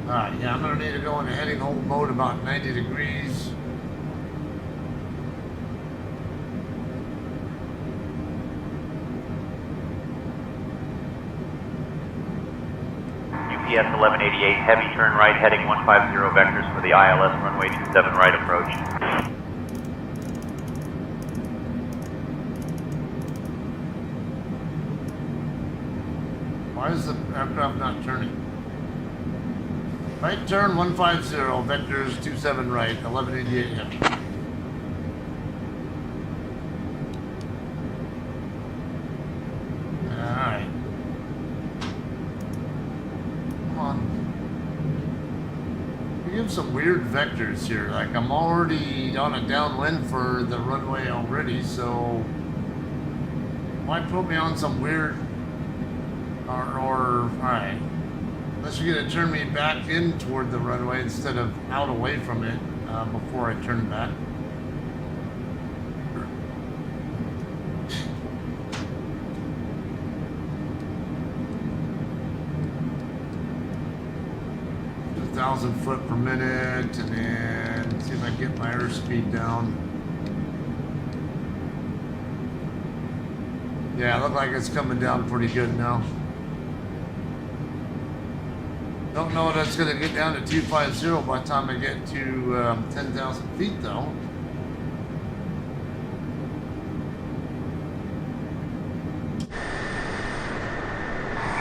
Alright, yeah, I'm going to need to go into heading hold mode about 90 degrees. UPS 1188 heavy, turn right heading 150 vectors for the ILS runway 27 right approach. Why is the aircraft not turning? Right turn 150, vectors 27 right, 1188 heavy. Alright. Come on. You have some weird vectors here. Like, I'm already on a downwind for the runway already, so why put me on some weird alright. Unless you're going to turn me back in toward the runway instead of out away from it before I turn back. A 1,000 foot per minute, and then see if I can get my airspeed down. Yeah, it looks like it's coming down pretty good now. Don't know if that's going to get down to 250 by the time I get to 10,000 feet, though.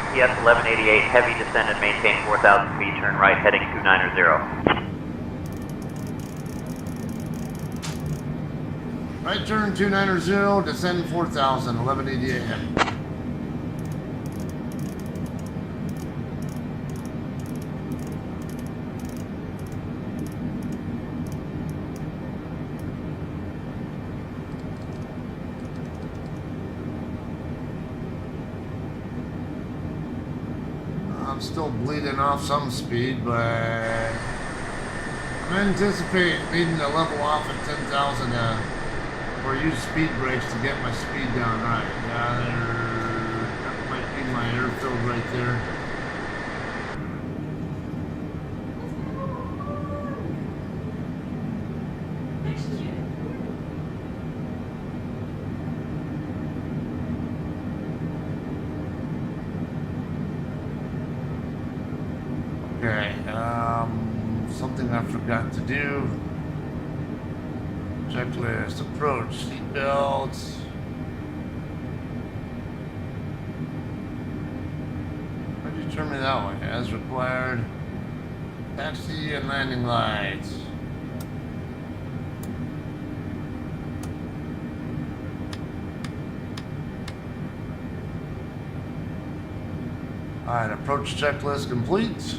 UPS 1188 heavy, descend and maintain 4,000 feet, turn right heading 290. Right turn 290, descend 4,000, 1188 heavy. I'm still bleeding off some speed, but I'm anticipating needing to level off at 10,000 or use speed brakes to get my speed down right. Yeah, that might be my airfield right there. Okay, something I forgot to do. Checklist, approach, seat belts. Why'd you turn me that way? As required. Taxi and landing lights. Alright, approach checklist complete.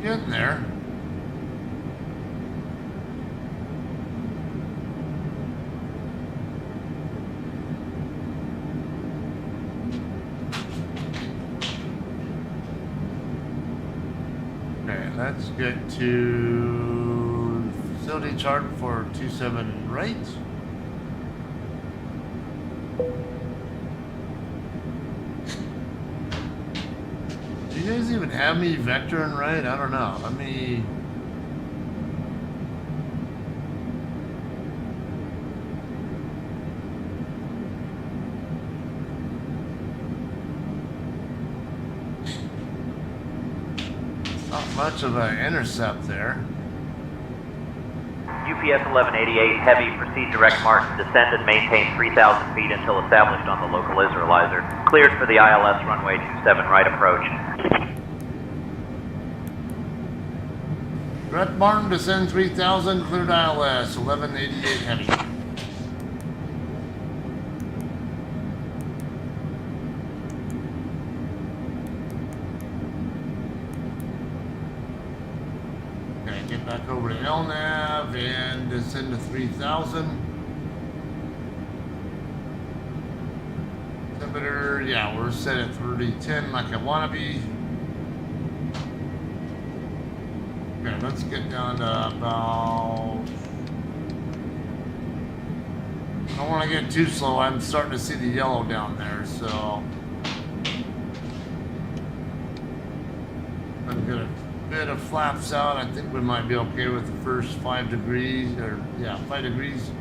Getting there. Okay, let's get to facility chart for 27 right. Do you guys even have me vectoring right? I don't know. Let me... Not much of an intercept there. UPS 1188, heavy, proceed direct march, descend and maintain 3,000 feet until established on the local Israelizer. Cleared for the ILS runway 27 right approach. Direct Martin, descend 3,000, cleared ILS, 1188 heavy. Okay, get back over to LNAV and descend to 3,000. Altimeter, yeah, we're set at 3010 like I want to be. Okay, let's get down to about... I don't want to get too slow. I'm starting to see the yellow down there, so... I've got a bit of flaps out. I think we might be okay with the first 5 degrees, or yeah, 5 degrees.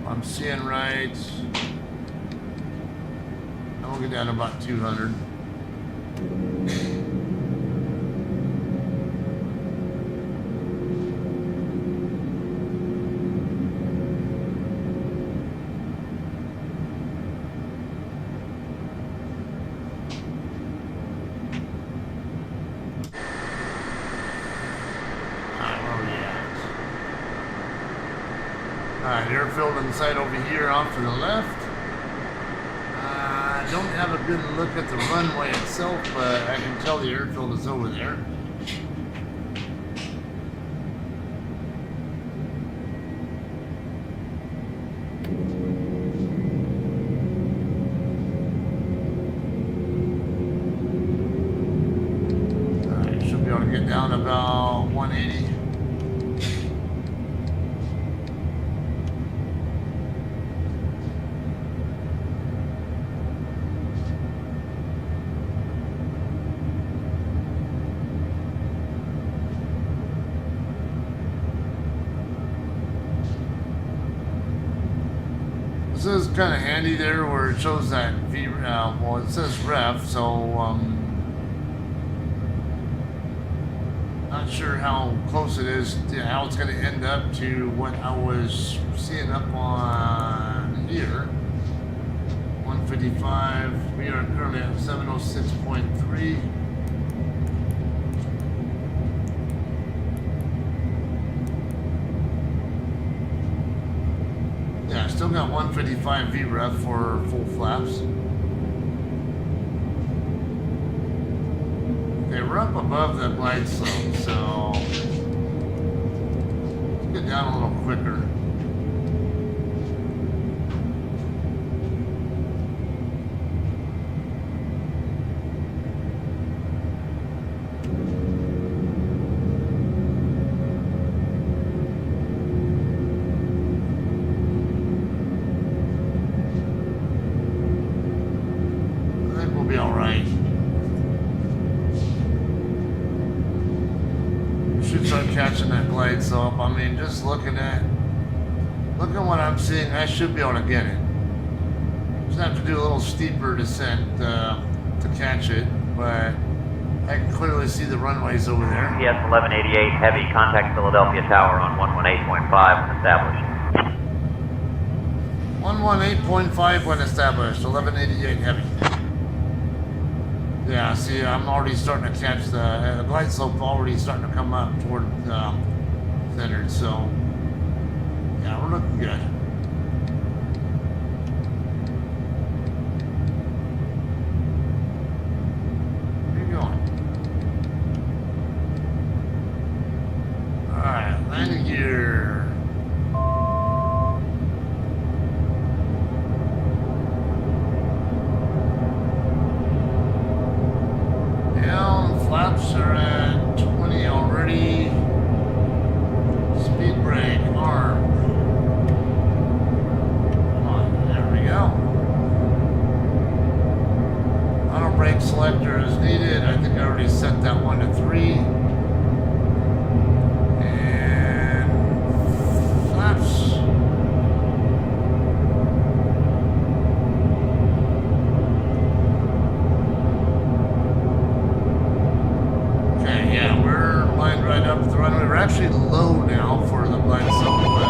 I'm seeing right. I'll get down to about 200. Alright, airfield in sight over here off to the left. I don't have a good look at the runway itself, but I can tell the airfield is over there. Alright, should be able to get down about 180. says kind of handy there where it shows that V. Well, it says ref, so not sure how close it is to how it's going to end up to what I was seeing up on here. 155. We are currently at 706.3. Yeah, still got 155 VREF for full flaps. Okay, we're up above the glide slope, so let's get down a little quicker. So I mean, just looking at what I'm seeing, I should be able to get it. Just have to do a little steeper descent to catch it, but I can clearly see the runways over there. PS 1188 heavy, contact Philadelphia Tower on 118.5 when established. 118.5 when established. 1188 heavy. Yeah, see, I'm already starting to catch the glide slope already starting to come up toward centered, so yeah, we're looking good. Where are you going? Alright, landing gear. Down, flaps are at 20 already. Speed brake, arm. Come on, there we go. Auto brake selector is needed. I think I already set that one to 3. And flaps. Okay, yeah, we're lined right up the runway. We're actually low now for the glide slope, but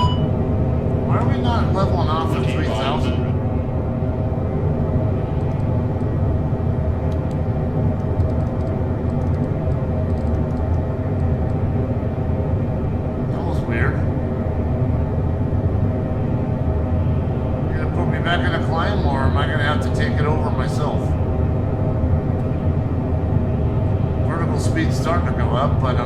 why are we not leveling off at 3,000? That was weird. You're gonna put me back in a climb, or am I gonna have to take it over myself? Vertical speed's starting to go up, but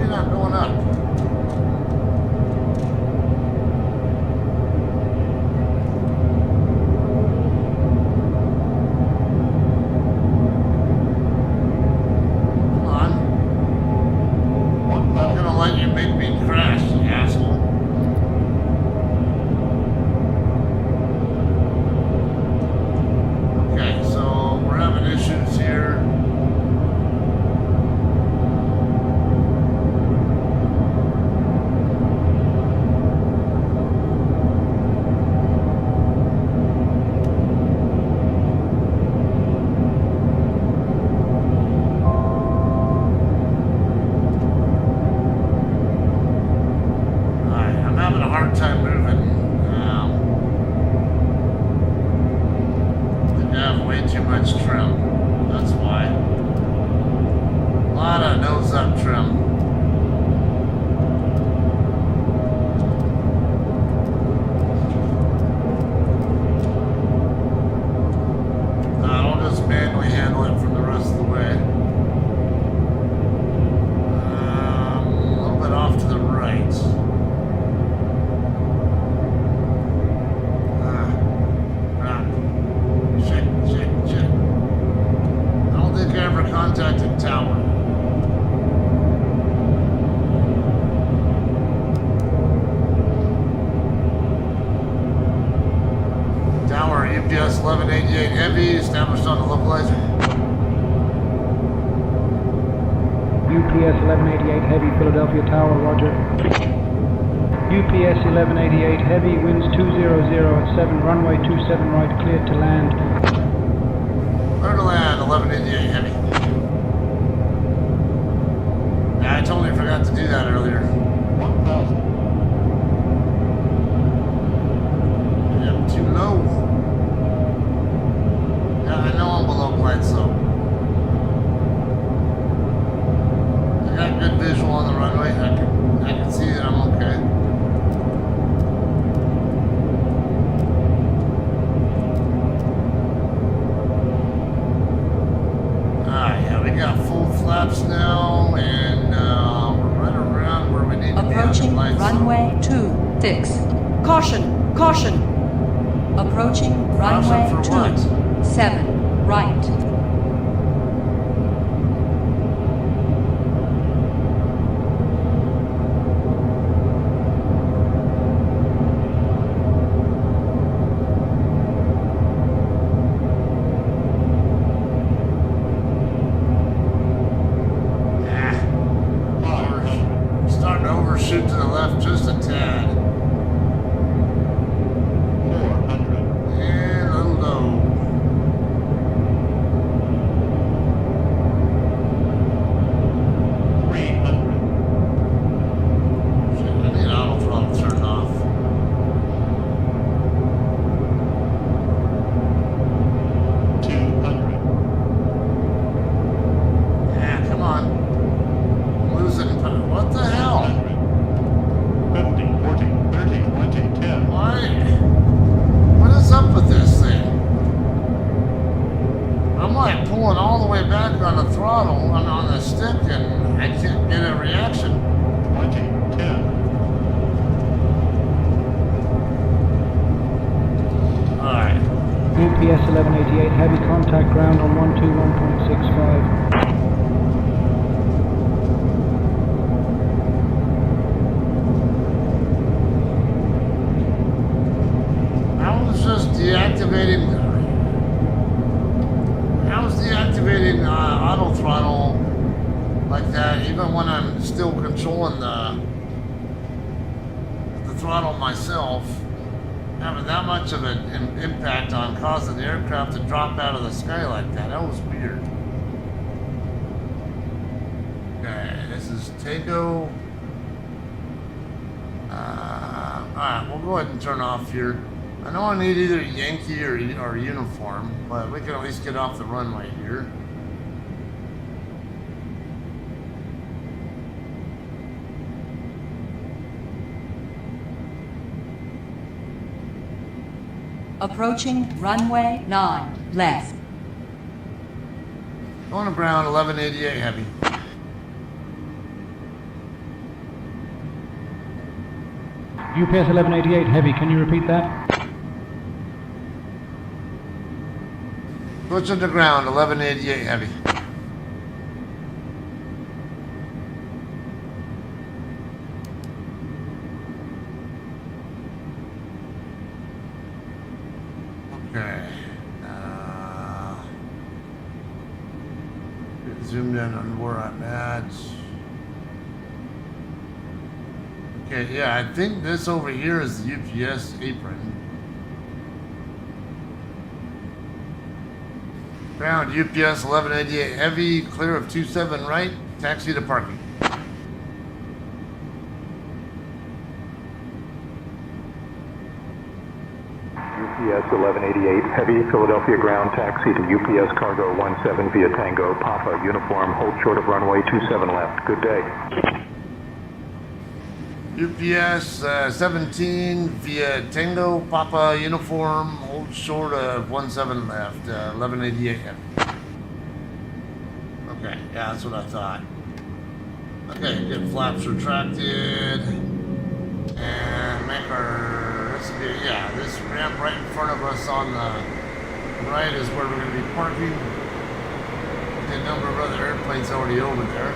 not going up. Come on. I'm not gonna let you make me crash, you asshole. Okay, so we're having issues here. UPS 1188 Heavy, established on the localizer. UPS UPS 1188 Heavy, Philadelphia Tower, roger. UPS 1188 Heavy, winds 200 at 7, runway 27 right, cleared to land. Clear to land, 1188 Heavy. Yeah, I totally forgot to do that earlier. 1,000. Yeah, too low. Yeah, I know I'm below glide slope. I got good visual on the runway. I can see that I'm okay. Yeah, we got full flaps now, and we're right around where we need to be. Approaching runway 26. Caution, caution. Approaching runway for what? 27 right. Starting to overshoot to the left just a tad. 400. And a little low. Shit, I need auto throttle turned off. Yeah, come on. I'm losing. What the hell? 50, 40, 30, 20, 10. Why? What is up with this thing? I'm like pulling all the way back on the throttle, on the stick, and I can't get a reaction. 20, 10. Alright. UPS 1188 Heavy, contact ground on 121.65. I was just deactivating. I was deactivating auto throttle like that, even when I'm still controlling the throttle myself, having that much of an impact on causing the aircraft to drop out of the sky like that. That was weird. Okay, this is Tango. Alright, we'll go ahead and turn off here. I know I need either Yankee or uniform, but we can at least get off the runway here. Approaching runway 9 left. Going to ground, 1188 Heavy. UPS 1188 Heavy, can you repeat that? Push to the ground, 1188 Heavy. Okay. Get zoomed in on where I'm at. Okay, yeah, I think this over here is the UPS apron. Ground, UPS 1188 Heavy, clear of 27 right, taxi to parking. UPS 1188 Heavy, Philadelphia ground taxi to UPS Cargo 17 via Tango, Papa, uniform, hold short of runway 27 left. Good day. UPS 17 via Tango, Papa, uniform, hold short of 17 left, 1188 Heavy. Okay, yeah, that's what I thought. Okay, get flaps retracted. And make our, this ramp right in front of us on the right is where we're going to be parking. A number of other airplanes already over there.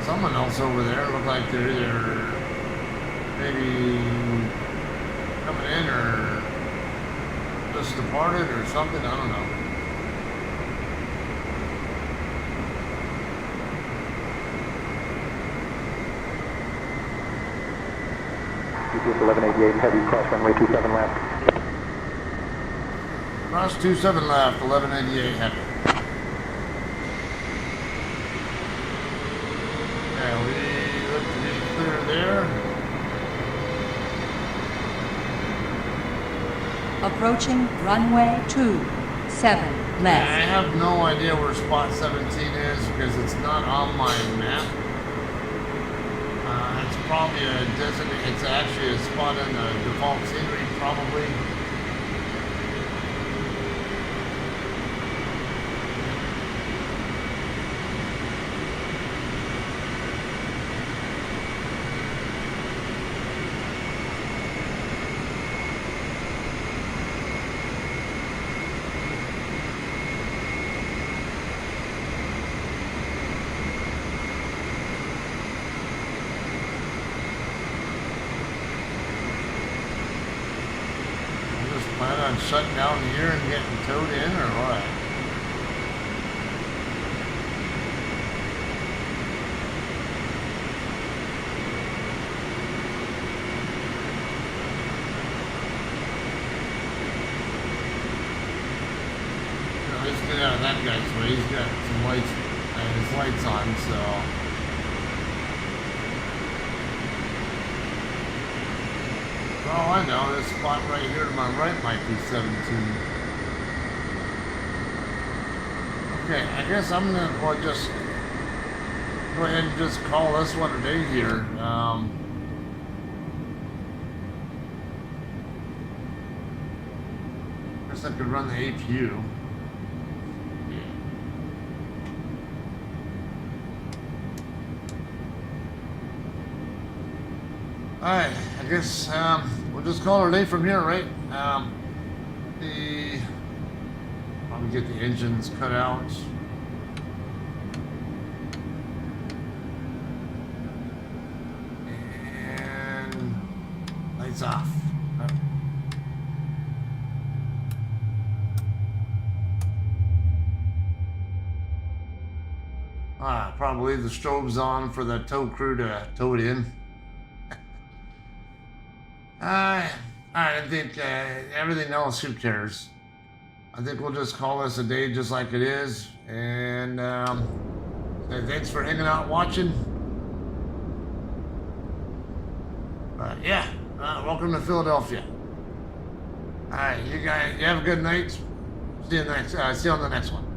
someone else over there. Look like they're either maybe coming in or just departed or something. I don't know. UPS 1188, heavy cross runway 27 left. Cross 27 left, 1188 heavy. Yeah, we look to be clear there. Approaching runway 27 I left. have no idea where spot 17 is because it's not on my map. It's probably a designated, it's actually a spot in the default scenery, probably. Plan on shutting down here and getting towed in, or what? No, let's get out of that guy's way. He's got some lights, his lights on, so. For all I know, this spot right here to my right might be 17. Okay, I guess I'm gonna just go ahead and just call this one a day here. Guess I could run the APU. Alright, I guess we'll just call it a day from here, right? Probably get the engines cut out. And lights off. Probably leave the strobes on for the tow crew to tow it in. I think everything else, who cares? I think we'll just call this a day just like it is. And say thanks for hanging out watching. But yeah, welcome to Philadelphia. Alright, you guys, you have a good night. See you on the next one.